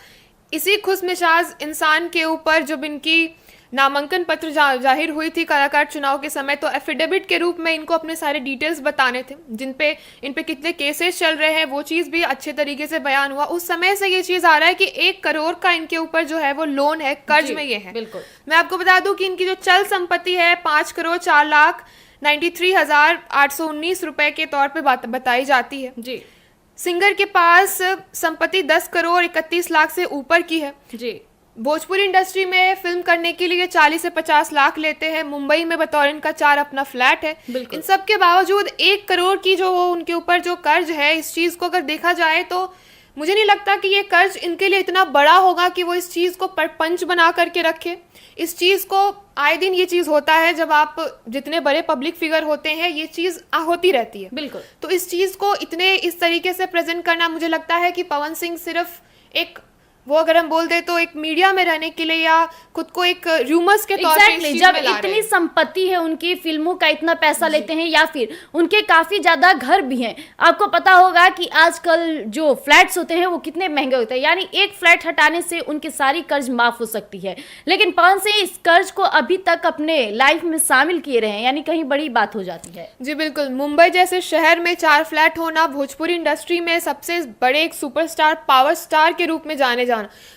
इसी खुशमिजाज इंसान के ऊपर जब इनकी नामांकन पत्र जाहिर हुई थी कलाकार चुनाव के समय, तो एफिडेविट के रूप में इनको अपने सारे डिटेल्स बताने थे, जिन पे इन पे कितने केसेस चल रहे हैं, वो चीज़ भी अच्छे तरीके से बयान हुआ। उस समय से ये चीज़ आ रहा है कि 1 करोड़ का इनके ऊपर जो है वो लोन है, कर्ज में ये है। बिल्कुल, मैं आपको बता दूं कि इनकी जो चल संपत्ति है 5,04,93,819 रुपए के तौर पे बताई जाती है। जी। सिंगर के पास संपत्ति 10,31,00,000 से ऊपर की है। जी। भोजपुरी इंडस्ट्री में फिल्म करने के लिए 40 से 50 लाख लेते हैं। मुंबई में बतौर इनका 4 अपना फ्लैट है। इन सब के बावजूद 1 करोड़ की जो उनके ऊपर जो कर्ज है, इस चीज को अगर देखा जाए तो मुझे नहीं लगता कि ये कर्ज इनके लिए इतना बड़ा होगा कि वो इस चीज को परपंच बना करके रखे। इस चीज को आए दिन ये चीज होता है, जब आप जितने बड़े पब्लिक फिगर होते हैं ये चीज होती रहती है। बिल्कुल। तो इस चीज को इतने इस तरीके से प्रेजेंट करना, मुझे लगता है कि पवन सिंह सिर्फ एक वो अगर हम बोल दे तो एक मीडिया में रहने के लिए या खुद को एक रूमर्स के तौर पे इस चीज जब में ला इतनी संपत्ति है उनकी, फिल्मों का इतना पैसा लेते हैं या फिर उनके काफी ज्यादा घर भी हैं। आपको पता होगा कि आजकल जो फ्लैट्स होते हैं वो कितने महंगे होते हैं, यानी एक फ्लैट हटाने से उनकी सारी कर्ज माफ हो सकती है। लेकिन पवन सिंह इस कर्ज को अभी तक अपने लाइफ में शामिल किए रहे हैं, यानी कहीं बड़ी बात हो जाती है। जी बिल्कुल, मुंबई जैसे शहर में 4 फ्लैट होना, भोजपुरी इंडस्ट्री में सबसे बड़े एक सुपरस्टार, पावर स्टार के रूप में जाने जाना,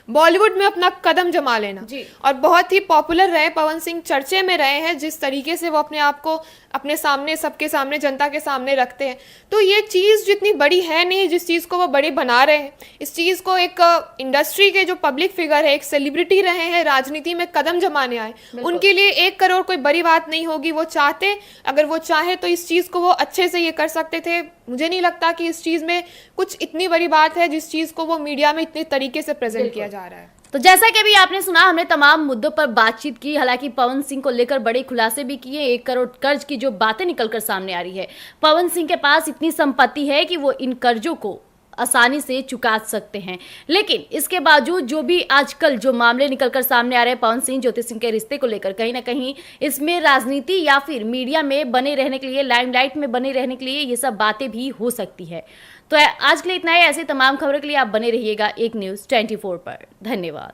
बॉलीवुड में अपना कदम जमा लेना और बहुत ही पॉपुलर रहे पवन सिंह, चर्चे में रहे हैं जिस तरीके से वो अपने आप को अपने सामने, सबके सामने, जनता के सामने रखते हैं। तो ये चीज़ जितनी बड़ी है नहीं, जिस चीज़ को वो बड़ी बना रहे हैं, इस चीज़ को एक इंडस्ट्री के जो पब्लिक फिगर है, एक सेलिब्रिटी रहे हैं, राजनीति में कदम जमाने आए, उनके लिए 1 करोड़ कोई बड़ी बात नहीं होगी। वो चाहते, अगर वो चाहे तो इस चीज़ को वो अच्छे से ये कर सकते थे। मुझे नहीं लगता कि इस चीज़ में कुछ इतनी बड़ी बात है जिस चीज़ को वो मीडिया में इतने तरीके से प्रेजेंट किया जा रहा है। तो जैसा कि अभी आपने सुना, हमने तमाम मुद्दों पर बातचीत की। हालांकि पवन सिंह को लेकर बड़े खुलासे भी किए। 1 करोड़ कर्ज की जो बातें निकलकर सामने आ रही है, पवन सिंह के पास इतनी संपत्ति है कि वो इन कर्जों को आसानी से चुका सकते हैं। लेकिन इसके बावजूद जो भी आजकल जो मामले निकलकर सामने आ रहे हैं पवन सिंह ज्योति सिंह के रिश्ते को लेकर, कहीं ना कहीं इसमें राजनीति या फिर मीडिया में बने रहने के लिए, लाइमलाइट में बने रहने के लिए ये सब बातें भी हो सकती है। तो आज के लिए इतना ही। ऐसे तमाम खबरों के लिए आप बने रहिएगा एक न्यूज़ 24 पर। धन्यवाद।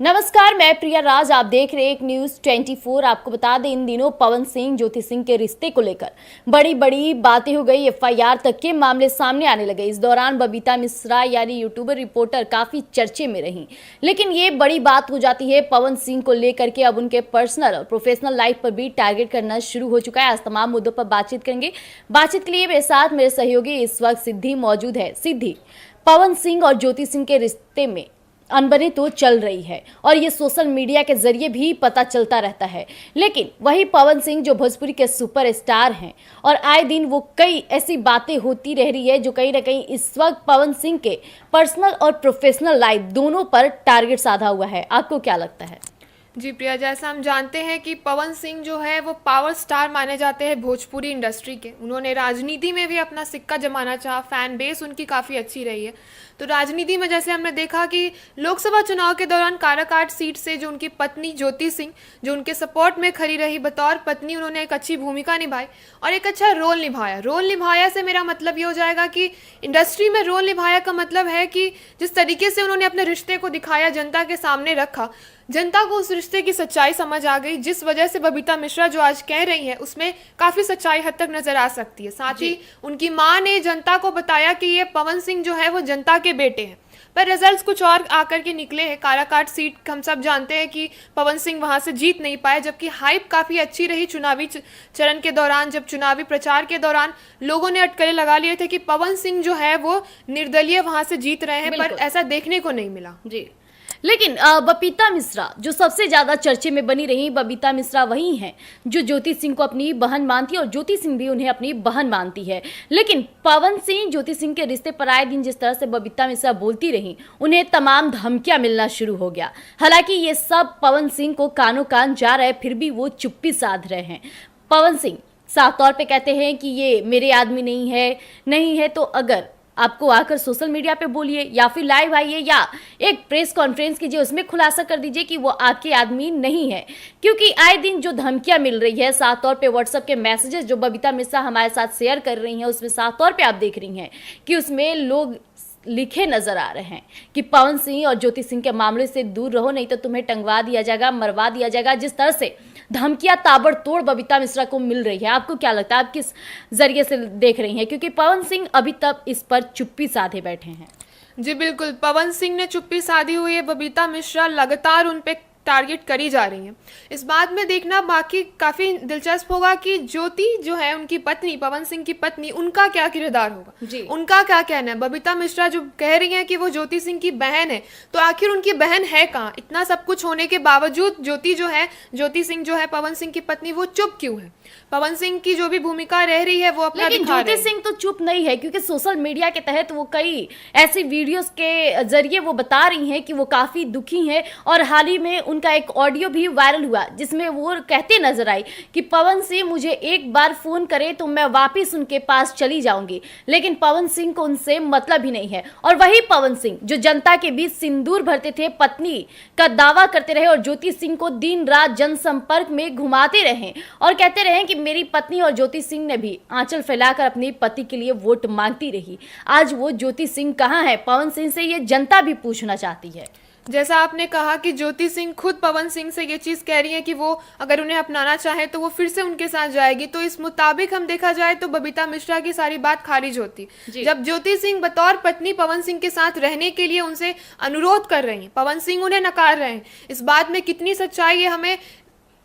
नमस्कार, मैं प्रिया राज, आप देख रहे हैं एक न्यूज़ 24। आपको बता दें, इन दिनों पवन सिंह ज्योति सिंह के रिश्ते को लेकर बड़ी बड़ी बातें हो गई। एफआईआर तक के मामले सामने आने लगे। इस दौरान बबीता मिश्रा यानी यूट्यूबर रिपोर्टर काफी चर्चे में रही। लेकिन ये बड़ी बात हो जाती है पवन सिंह को लेकर के अब उनके पर्सनल और प्रोफेशनल लाइफ पर भी टारगेट करना शुरू हो चुका है। आज तमाम मुद्दों पर बातचीत करेंगे। बातचीत के लिए मेरे साथ मेरे सहयोगी इस वक्त सिद्धि मौजूद है। सिद्धि, पवन सिंह और ज्योति सिंह के रिश्ते में अनबनी तो चल रही है और ये सोशल मीडिया के जरिए भी पता चलता रहता है। लेकिन वही पवन सिंह जो भोजपुरी के सुपरस्टार हैं और आए दिन वो कई ऐसी बातें होती रह रही है जो कहीं ना कहीं इस वक्त पवन सिंह के पर्सनल और प्रोफेशनल लाइफ दोनों पर टारगेट साधा हुआ है। आपको क्या लगता है? जी प्रिया, जैसा हम जानते हैं कि पवन सिंह जो है वो पावर स्टार माने जाते हैं भोजपुरी इंडस्ट्री के। उन्होंने राजनीति में भी अपना सिक्का जमाना चाहा, फैन बेस उनकी काफ़ी अच्छी रही है। तो राजनीति में जैसे हमने देखा कि लोकसभा चुनाव के दौरान काराकाट सीट से जो उनकी पत्नी ज्योति सिंह जो उनके सपोर्ट में खड़ी रही, बतौर पत्नी उन्होंने एक अच्छी भूमिका निभाई और एक अच्छा रोल निभाया। रोल निभाया से मेरा मतलब ये हो जाएगा कि इंडस्ट्री में रोल निभाया का मतलब है कि जिस तरीके से उन्होंने अपने रिश्ते को दिखाया, जनता के सामने रखा, जनता को उस रिश्ते की सच्चाई समझ आ गई, जिस वजह से बबीता मिश्रा जो आज कह रही है उसमें काफ़ी सच्चाई हद तक नजर आ सकती है। साथ ही उनकी मां ने जनता को बताया कि ये पवन सिंह जो है वो जनता के बेटे हैं, पर रिजल्ट्स कुछ और आकर के निकले हैं। काराकाट सीट हम सब जानते हैं कि पवन सिंह वहां से जीत नहीं पाए, जबकि हाइप काफ़ी अच्छी रही चुनावी चरण के दौरान। जब चुनावी प्रचार के दौरान लोगों ने अटकलें लगा लिए थे कि पवन सिंह जो है वो निर्दलीय वहां से जीत रहे हैं, पर ऐसा देखने को नहीं मिला। जी, लेकिन बबीता मिश्रा जो सबसे ज्यादा चर्चे में बनी रही, बबीता मिश्रा वही हैं जो ज्योति सिंह को अपनी बहन मानती है और ज्योति सिंह भी उन्हें अपनी बहन मानती है। लेकिन पवन सिंह ज्योति सिंह के रिश्ते पर आए दिन जिस तरह से बबीता मिश्रा बोलती रही, उन्हें तमाम धमकियां मिलना शुरू हो गया। हालांकि ये सब पवन सिंह को कानों कान जा रहा है, फिर भी वो चुप्पी साध रहे हैं। पवन सिंह साफ तौर पे कहते हैं कि ये मेरे आदमी नहीं है तो अगर आपको आकर सोशल मीडिया पे बोलिए या फिर लाइव आइए या एक प्रेस कॉन्फ्रेंस कीजिए, उसमें खुलासा कर दीजिए कि वो आपके आदमी नहीं है। क्योंकि आए दिन जो धमकियां मिल रही है, साफ तौर पे व्हाट्सएप के मैसेजेस जो बबीता मिश्रा हमारे साथ शेयर कर रही हैं, उसमें साफ तौर पे आप देख रही हैं कि उसमें लोग लिखे नजर आ रहे हैं कि पवन सिंह और ज्योति सिंह के मामले से दूर रहो, नहीं तो तुम्हें टंगवा दिया जाएगा, मरवा दिया जाएगा। जिस तरह से धमकियां ताबड़तोड़ बबीता मिश्रा को मिल रही है, आपको क्या लगता है, आप किस जरिए से देख रही हैं? क्योंकि पवन सिंह अभी तक इस पर चुप्पी साधे बैठे हैं। जी बिल्कुल, पवन सिंह ने चुप्पी साधी हुई है, बबीता मिश्रा लगातार उन पे टारगेट करी जा रही हैं। इस बात में देखना बाकी काफ़ी दिलचस्प होगा कि ज्योति जो है उनकी पत्नी, पवन सिंह की पत्नी, उनका क्या किरदार होगा, उनका क्या कहना है। बबीता मिश्रा जो कह रही हैं कि वो ज्योति सिंह की बहन है, तो आखिर उनकी बहन है कहाँ? इतना सब कुछ होने के बावजूद ज्योति सिंह जो है पवन सिंह की पत्नी, वो चुप क्यों है? पवन सिंह की जो भी भूमिका रह रही है वो अपना लेकिन ज्योति सिंह तो चुप नहीं है, क्योंकि सोशल मीडिया के तहत वो कई ऐसी वीडियोस के जरिए वो बता रही हैं कि वो काफी दुखी हैं। और हाल ही में उनका एक ऑडियो भी वायरल हुआ जिसमें वो कहते नजर आई कि पवन सिंह मुझे एक बार फोन करे तो मैं वापिस उनके पास चली जाऊंगी। लेकिन पवन सिंह को उनसे मतलब ही नहीं है। और वही पवन सिंह जो जनता के बीच सिंदूर भरते थे, पत्नी का दावा करते रहे और ज्योति सिंह को दिन रात जनसंपर्क में घुमाते रहे और कहते रहे कि मेरी पत्नी और ज्योति सिंह ने भी आंचल फैलाकर अपने पति के लिए वोट मांगती रही। आज वो ज्योति सिंह कहाँ है? पवन सिंह से ये जनता भी पूछना चाहती है। जैसा आपने कहा कि ज्योति सिंह खुद पवन सिंह से ये चीज़ कह रही है कि वो अगर उन्हें अपनाना चाहे तो वो फिर से उनके साथ जाएगी, तो इस मुताबिक हम देखा जाए तो बबीता मिश्रा की सारी बात खारिज होती। जब ज्योति सिंह बतौर पत्नी पवन सिंह के साथ रहने के लिए उनसे अनुरोध कर रही हैं, पवन सिंह उन्हें नकार रहे हैं। इस बात में कितनी सच्चाई है हमें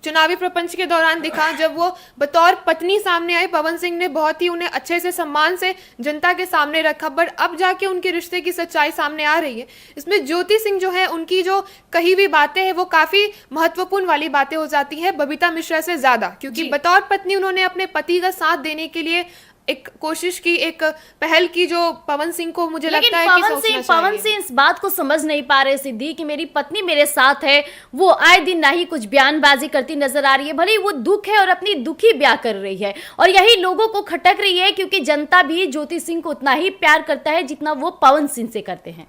चुनावी प्रपंच के दौरान दिखा। जब वो बतौर पत्नी सामने आई, पवन सिंह ने बहुत ही उन्हें अच्छे से सम्मान से जनता के सामने रखा, बट अब जाके उनके रिश्ते की सच्चाई सामने आ रही है। इसमें ज्योति सिंह जो है उनकी जो कही हुई बातें हैं वो काफ़ी महत्वपूर्ण वाली बातें हो जाती है बबीता मिश्रा से ज़्यादा, क्योंकि बतौर पत्नी उन्होंने अपने पति का साथ देने के लिए एक कोशिश की, एक पहल की, जो पवन सिंह को मुझे लगता है कि पवन सिंह इस बात को समझ नहीं पा रहे सिद्धि कि मेरी पत्नी मेरे साथ है। वो आए दिन ना ही कुछ बयानबाजी करती नजर आ रही है, भले वो दुख है और अपनी दुखी ब्याह कर रही है और यही लोगों को खटक रही है, क्योंकि जनता भी ज्योति सिंह को उतना ही प्यार करता है जितना वो पवन सिंह से करते हैं।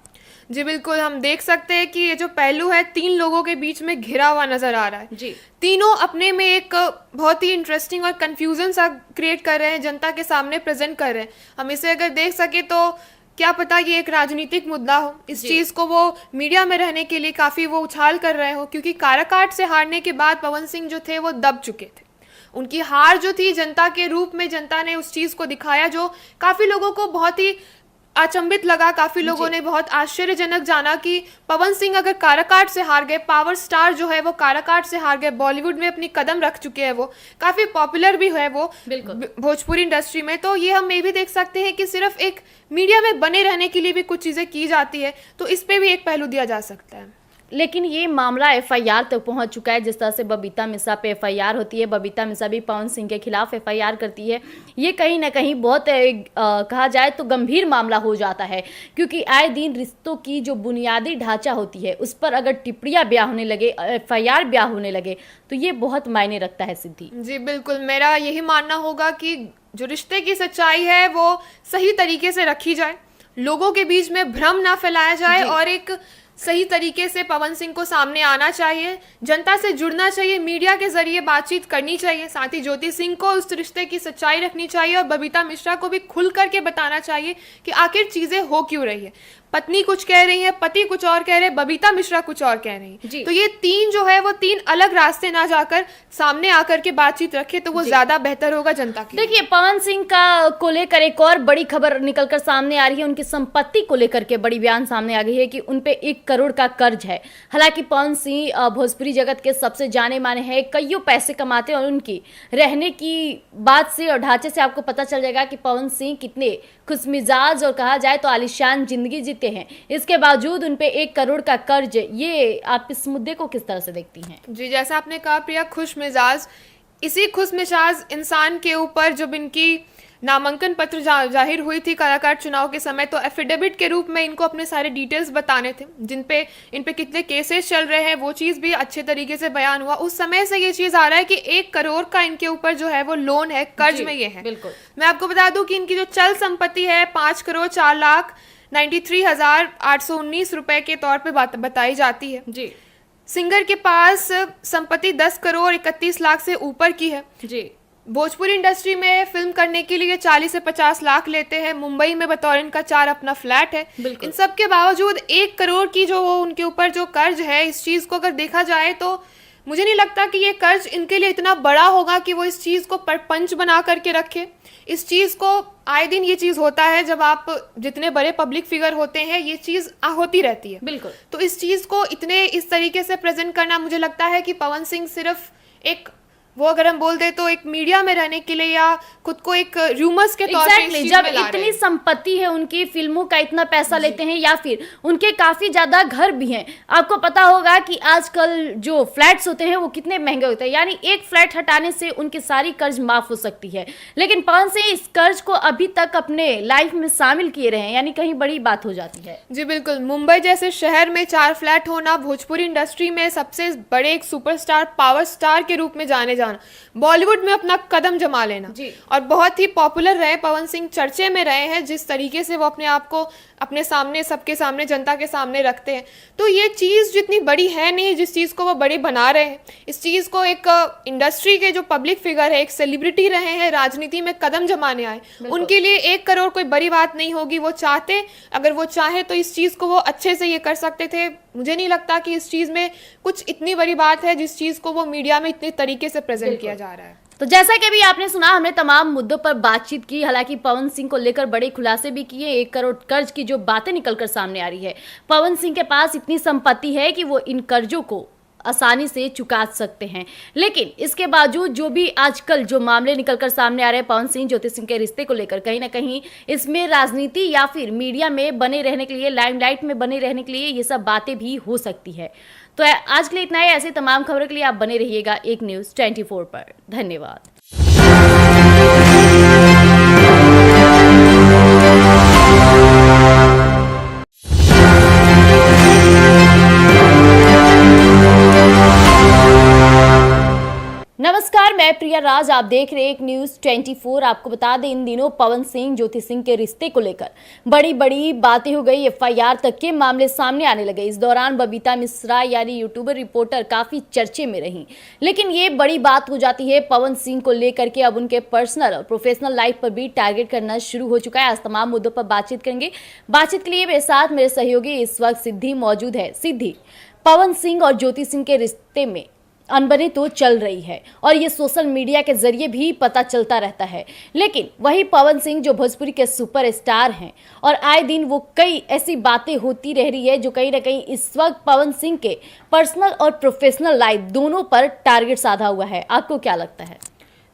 जी बिल्कुल, हम देख सकते हैं कि ये जो पहलू है तीन लोगों के बीच में घिरा हुआ नजर आ रहा है। जी, तीनों अपने में एक बहुत ही इंटरेस्टिंग और कंफ्यूजन सा क्रिएट कर रहे हैं, जनता के सामने प्रेजेंट कर रहे हैं। हम इसे अगर देख सके तो क्या पता ये एक राजनीतिक मुद्दा हो, इस चीज़ को वो मीडिया में रहने के लिए काफ़ी वो उछाल कर रहे हो, क्योंकि काराकाट से हारने के बाद पवन सिंह जो थे वो दब चुके थे। उनकी हार जो थी जनता के रूप में, जनता ने उस चीज़ को दिखाया जो काफ़ी लोगों को बहुत ही अचंभित लगा। काफी लोगों ने बहुत आश्चर्यजनक जाना कि पवन सिंह अगर काराकाट से हार गए, पावर स्टार जो है वो काराकाट से हार गए, बॉलीवुड में अपनी कदम रख चुके हैं, वो काफी पॉपुलर भी है वो भोजपुरी इंडस्ट्री में, तो ये हम ये भी देख सकते हैं कि सिर्फ एक मीडिया में बने रहने के लिए भी कुछ चीजें की जाती है, तो इस पे भी एक पहलू दिया जा सकता है। लेकिन ये मामला एफआईआर तक पहुंच चुका है। जिस तरह से बबीता मिश्रा पे एफआईआर होती है, बबीता मिश्रा भी पवन सिंह के खिलाफ एफआईआर करती है। ये कहीं ना कहीं बहुत कहा जाए तो गंभीर मामला हो जाता है, क्योंकि आए दिन रिश्तों की जो बुनियादी ढांचा होती है उस पर अगर टिप्पणियां ब्याह होने लगे, एफआईआर ब्याह होने लगे, तो ये बहुत मायने रखता है। सिद्धि जी बिल्कुल, मेरा यही मानना होगा कि जो रिश्ते की सच्चाई है वो सही तरीके से रखी जाए, लोगों के बीच में भ्रम ना फैलाया जाए और एक सही तरीके से पवन सिंह को सामने आना चाहिए, जनता से जुड़ना चाहिए, मीडिया के जरिए बातचीत करनी चाहिए। साथ ही ज्योति सिंह को उस रिश्ते की सच्चाई रखनी चाहिए और बबीता मिश्रा को भी खुल करके बताना चाहिए कि आखिर चीजें हो क्यों रही है। पत्नी कुछ कह रही है, पति कुछ और कह रहे हैं, बबीता मिश्रा कुछ और कह रही है। तो ये तीन जो है वो तीन अलग रास्ते ना जाकर सामने आकर के बातचीत रखे तो वो ज्यादा बेहतर होगा जनता के लिए। देखिए, पवन सिंह का को लेकर एक और बड़ी खबर निकलकर सामने आ रही है। उनकी संपत्ति को लेकर के बड़ी बयान सामने आ गई है कि उनपे 1 करोड़ का कर्ज है। हालांकि पवन सिंह भोजपुरी जगत के सबसे जाने माने हैं, कईयों पैसे कमाते हैं और उनकी रहने की बात से और ढांचे से आपको पता चल जाएगा कि पवन सिंह कितने खुशमिजाज और कहा जाए तो आलीशान जिंदगी जीते हैं। इसके बावजूद उनपे 1 करोड़ का कर्ज, ये आप इस मुद्दे को किस तरह से देखती हैं? जी, जैसा आपने कहा प्रिया, खुश मिजाज, इसी खुश मिजाज इंसान के ऊपर जब इनकी नामांकन पत्र जाहिर हुई थी कलाकार चुनाव के समय, तो एफिडेविट के रूप में इनको अपने सारे डिटेल्स बताने थे, जिन पे इन पे कितने केसेस चल रहे हैं, वो चीज़ भी अच्छे तरीके से बयान हुआ। उस समय से ये चीज़ आ रहा है कि 1 करोड़ का इनके ऊपर जो है वो लोन है, कर्ज में ये है। बिल्कुल। मैं आपको बता दूं कि इनकी जो चल संपत्ति है 5,04,93,819 रुपए के तौर पे बताई जाती है। जी। सिंगर के पास संपत्ति 10,31,00,000 से ऊपर की है। जी। भोजपुरी इंडस्ट्री में फिल्म करने के लिए 40 से 50 लाख लेते हैं। मुंबई में बतौर इनका 4 अपना फ्लैट है। इन सब के बावजूद 1 करोड़ की जो उनके ऊपर जो कर्ज है, इस चीज को अगर देखा जाए तो मुझे नहीं लगता कि ये कर्ज इनके लिए इतना बड़ा होगा कि वो इस चीज को परपंच बना करके रखे। इस चीज को आए दिन ये चीज होता है, जब आप जितने बड़े पब्लिक फिगर होते हैं ये चीज होती रहती है। बिल्कुल। तो इस चीज को इतने इस तरीके से प्रेजेंट करना, मुझे लगता है कि पवन सिंह सिर्फ एक वो अगर हम बोल दे तो एक मीडिया में रहने के लिए या खुद को एक रूमर्स के तौर पे इस चीज जब में ला रहे इतनी हैं। संपत्ति है उनकी, फिल्मों का इतना पैसा लेते हैं, या फिर उनके काफी ज्यादा घर भी हैं। आपको पता होगा कि आजकल जो फ्लैट्स होते हैं वो कितने महंगे होते हैं, यानी एक फ्लैट हटाने से उनकी सारी कर्ज माफ हो सकती है। लेकिन पवन सिंह इस कर्ज को अभी तक अपने लाइफ में शामिल किए रहे हैं, यानी कहीं बड़ी बात हो जाती है। जी बिल्कुल, मुंबई जैसे शहर में 4 फ्लैट होना, भोजपुरी इंडस्ट्री में सबसे बड़े एक सुपरस्टार, पावर स्टार के रूप में जाने जाना, बॉलीवुड में अपना कदम जमा लेना और बहुत ही पॉपुलर रहे पवन सिंह, चर्चे में रहे हैं जिस तरीके से वो अपने आप को अपने सामने, सबके सामने, जनता के सामने रखते हैं। तो ये चीज़ जितनी बड़ी है नहीं, जिस चीज़ को वो बड़ी बना रहे हैं, इस चीज़ को एक इंडस्ट्री के जो पब्लिक फिगर है, एक सेलिब्रिटी रहे हैं, राजनीति में कदम जमाने आए, उनके लिए 1 करोड़ कोई बड़ी बात नहीं होगी। वो चाहते, अगर वो चाहे तो इस चीज़ को वो अच्छे से ये कर सकते थे। मुझे नहीं लगता कि इस चीज़ में कुछ इतनी बड़ी बात है जिस चीज़ को वो मीडिया में इतने तरीके से प्रेजेंट किया जा रहा है। तो जैसा कि अभी आपने सुना, हमने तमाम मुद्दों पर बातचीत की। हालांकि पवन सिंह को लेकर बड़े खुलासे भी किए। 1 करोड़ कर्ज की जो बातें निकलकर सामने आ रही है, पवन सिंह के पास इतनी संपत्ति है कि वो इन कर्जों को आसानी से चुका सकते हैं। लेकिन इसके बावजूद जो भी आजकल जो मामले निकलकर सामने आ रहे हैं पवन सिंह ज्योति सिंह के रिश्ते को लेकर, कहीं ना कहीं इसमें राजनीति या फिर मीडिया में बने रहने के लिए, लाइमलाइट में बने रहने के लिए ये सब बातें भी हो सकती है। तो आज के लिए इतना ही। ऐसे तमाम खबरों के लिए आप बने रहिएगा एक न्यूज़ 24 पर। धन्यवाद। नमस्कार, मैं प्रिया राज, आप देख रहे हैं एक न्यूज़ 24। आपको बता दें, इन दिनों पवन सिंह ज्योति सिंह के रिश्ते को लेकर बड़ी बड़ी बातें हो गई। एफआईआर तक के मामले सामने आने लगे। इस दौरान बबीता मिश्रा यानी यूट्यूबर रिपोर्टर काफी चर्चे में रही। लेकिन ये बड़ी बात हो जाती है पवन सिंह को लेकर के अब उनके पर्सनल और प्रोफेशनल लाइफ पर भी टारगेट करना शुरू हो चुका है। आज तमाम मुद्दों पर बातचीत करेंगे। बातचीत के लिए मेरे साथ मेरे सहयोगी इस वक्त सिद्धि मौजूद है। सिद्धि, पवन सिंह और ज्योति सिंह के रिश्ते में अनबनी तो चल रही है और ये सोशल मीडिया के जरिए भी पता चलता रहता है। लेकिन वही पवन सिंह जो भोजपुरी के सुपरस्टार हैं और आए दिन वो कई ऐसी बातें होती रह रही है जो कहीं ना कहीं इस वक्त पवन सिंह के पर्सनल और प्रोफेशनल लाइफ दोनों पर टारगेट साधा हुआ है। आपको क्या लगता है?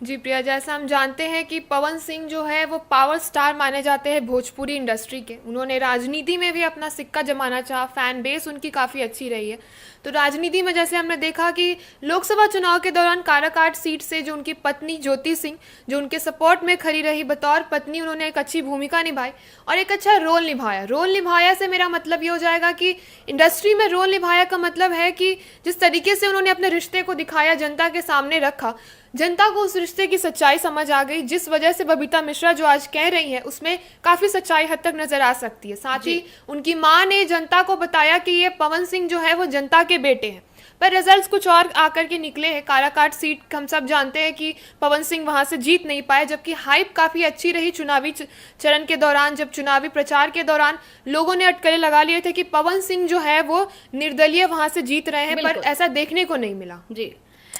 जी प्रिया, जैसा हम जानते हैं कि पवन सिंह जो है वो पावर स्टार माने जाते हैं भोजपुरी इंडस्ट्री के। उन्होंने राजनीति में भी अपना सिक्का जमाना चाहा, फैन बेस उनकी काफ़ी अच्छी रही है। तो राजनीति में जैसे हमने देखा कि लोकसभा चुनाव के दौरान काराकाट सीट से जो उनकी पत्नी ज्योति सिंह जो उनके सपोर्ट में खड़ी रही, बतौर पत्नी उन्होंने एक अच्छी भूमिका निभाई और एक अच्छा रोल निभाया। रोल निभाया से मेरा मतलब ये हो जाएगा कि इंडस्ट्री में रोल निभाया का मतलब है कि जिस तरीके से उन्होंने अपने रिश्ते को दिखाया, जनता के सामने रखा, जनता को उस रिश्ते की सच्चाई समझ आ गई, जिस वजह से बबीता मिश्रा जो आज कह रही है उसमें काफ़ी सच्चाई हद तक नजर आ सकती है। साथ ही उनकी मां ने जनता को बताया कि ये पवन सिंह जो है वो जनता के बेटे हैं, पर रिजल्ट्स कुछ और आकर के निकले हैं। काराकाट सीट हम सब जानते हैं कि पवन सिंह वहां से जीत नहीं पाए, जबकि हाइप काफ़ी अच्छी रही चुनावी चरण के दौरान। जब चुनावी प्रचार के दौरान लोगों ने अटकलें लगा लिए थे कि पवन सिंह जो है वो निर्दलीय वहां से जीत रहे हैं, पर ऐसा देखने को नहीं मिला। जी,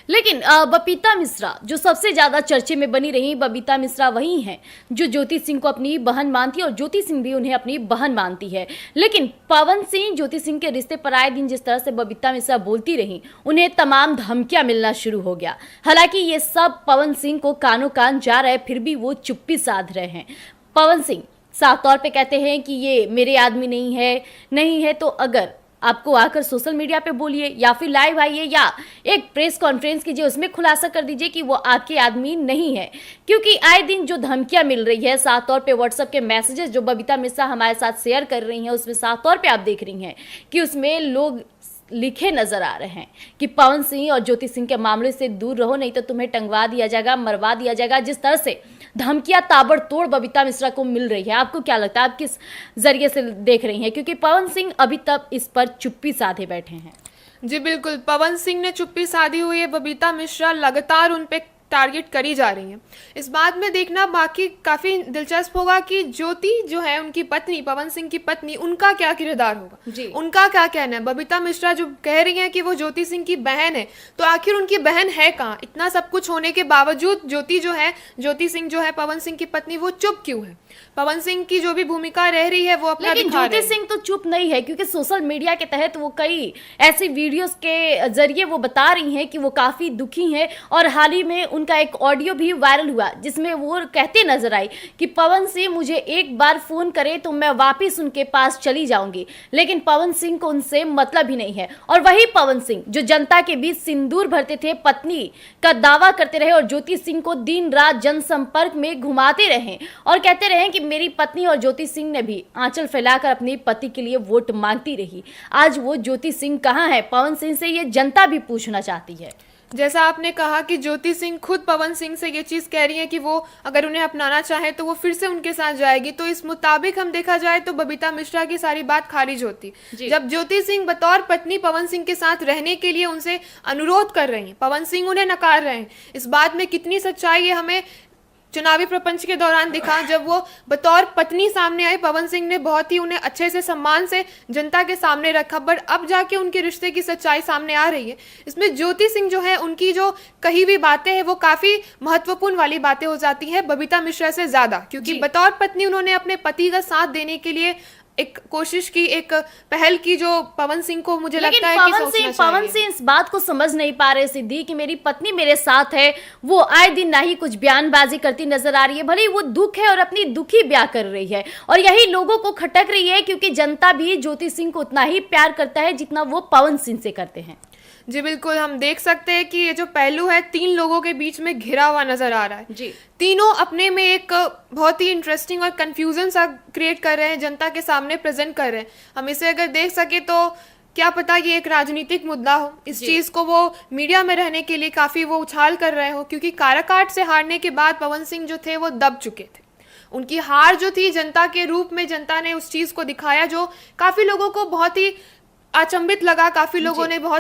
लेकिन बबीता मिश्रा जो सबसे ज्यादा चर्चे में बनी रही, बबीता मिश्रा वही हैं जो ज्योति सिंह को अपनी बहन मानती है और ज्योति सिंह भी उन्हें अपनी बहन मानती है। लेकिन पवन सिंह ज्योति सिंह के रिश्ते पर आए दिन जिस तरह से बबीता मिश्रा बोलती रही, उन्हें तमाम धमकियां मिलना शुरू हो गया। हालांकि ये सब पवन सिंह को कानों कान जा रहा है, फिर भी वो चुप्पी साध रहे हैं। पवन सिंह साफ तौर पे कहते हैं कि ये मेरे आदमी नहीं है तो अगर आपको आकर सोशल मीडिया पे बोलिए या फिर लाइव आइए या एक प्रेस कॉन्फ्रेंस कीजिए, उसमें खुलासा कर दीजिए कि वो आपके आदमी नहीं है। क्योंकि आए दिन जो धमकियां मिल रही है, साफ तौर पे व्हाट्सएप के मैसेजेस जो बबीता मिश्रा हमारे साथ शेयर कर रही हैं, उसमें साफ तौर पे आप देख रही हैं कि उसमें लोग लिखे नजर आ रहे हैं कि पवन सिंह और ज्योति सिंह के मामले से दूर रहो, नहीं तो तुम्हें टंगवा दिया जाएगा, मरवा दिया जाएगा। जिस तरह से धमकियां ताबड़तोड़ बबीता मिश्रा को मिल रही है, आपको क्या लगता है, आप किस जरिए से देख रही हैं? क्योंकि पवन सिंह अभी तक इस पर चुप्पी साधे बैठे हैं। जी बिल्कुल, पवन सिंह ने चुप्पी साधी हुई है, बबीता मिश्रा लगातार उन पे टारगेट करी जा रही है। इस बात में देखना बाकी काफी दिलचस्प होगा कि ज्योति जो है उनकी पत्नी, पवन सिंह की पत्नी, उनका क्या किरदार होगा जी। उनका क्या कहना है? बबीता मिश्रा जो कह रही हैं कि वो ज्योति सिंह की बहन है, तो आखिर उनकी बहन है कहाँ? इतना सब कुछ होने के बावजूद ज्योति सिंह जो है पवन सिंह की पत्नी, वो चुप क्यों है? पवन सिंह की जो भी भूमिका रह रही है वो अपना लेकिन ज्योति सिंह तो चुप नहीं है, क्योंकि सोशल मीडिया के तहत वो कई ऐसी वीडियोस के जरिए वो बता रही हैं कि वो काफी दुखी हैं। और हाल ही में उनका एक ऑडियो भी वायरल हुआ जिसमें वो कहते नजर आई कि पवन सिंह मुझे एक बार फोन करे तो मैं वापिस उनके पास चली जाऊंगी। लेकिन पवन सिंह को उनसे मतलब ही नहीं है। और वही पवन सिंह जो जनता के बीच सिंदूर भरते थे, पत्नी का दावा करते रहे और ज्योति सिंह को दिन रात जनसंपर्क में घुमाते रहे और कहते रहे कि मेरी पत्नी और ज्योति सिंह ने भी आंचल फैलाकर अपने पति के लिए वोट मांगती रही। आज वो ज्योति सिंह कहाँ है? पवन सिंह से ये जनता भी पूछना चाहती है। जैसा आपने कहा कि ज्योति सिंह खुद पवन सिंह से ये चीज़ कह रही है कि वो अगर उन्हें अपनाना चाहे तो वो फिर से उनके साथ जाएगी, तो इस मुताबिक हम देखा जाए तो बबीता मिश्रा की सारी बात खारिज होती। जब ज्योति सिंह बतौर पत्नी पवन सिंह के साथ रहने के लिए उनसे अनुरोध कर रही हैं, पवन सिंह उन्हें नकार रहे हैं। इस बात में कितनी सच्चाई है हमें चुनावी प्रपंच के दौरान दिखा। जब वो बतौर पत्नी सामने आई, पवन सिंह ने बहुत ही उन्हें अच्छे से सम्मान से जनता के सामने रखा, बट अब जाके उनके रिश्ते की सच्चाई सामने आ रही है। इसमें ज्योति सिंह जो है उनकी जो कही हुई बातें हैं वो काफी महत्वपूर्ण वाली बातें हो जाती है बबीता मिश्रा से ज्यादा, क्योंकि बतौर पत्नी उन्होंने अपने पति का साथ देने के लिए एक कोशिश की, एक पहल की, जो पवन सिंह को मुझे लगता है कि पवन सिंह इस बात को समझ नहीं पा रहे सिद्धि कि मेरी पत्नी मेरे साथ है। वो आए दिन ना ही कुछ बयानबाजी करती नजर आ रही है, भले ही वो दुख है और अपनी दुखी ब्याह कर रही है और यही लोगों को खटक रही है, क्योंकि जनता भी ज्योति सिंह को उतना ही प्यार करता है जितना वो पवन सिंह से करते हैं। जी बिल्कुल, हम देख सकते हैं कि ये जो पहलू है तीन लोगों के बीच में घिरा हुआ नजर आ रहा है जी। तीनों अपने में एक बहुत ही इंटरेस्टिंग और कंफ्यूजन सा क्रिएट कर रहे हैं, जनता के सामने प्रेजेंट कर रहे हैं। हम इसे अगर देख सके तो क्या पता ये एक राजनीतिक मुद्दा हो, इस चीज़ को वो मीडिया में रहने के लिए काफ़ी वो उछाल कर रहे हो, क्योंकि काराकाट से हारने के बाद पवन सिंह जो थे वो दब चुके थे। उनकी हार जो थी जनता के रूप में, जनता ने उस चीज़ को दिखाया जो काफ़ी लोगों को बहुत ही अचंभित लगा, काफ़ी लोगों ने बहुत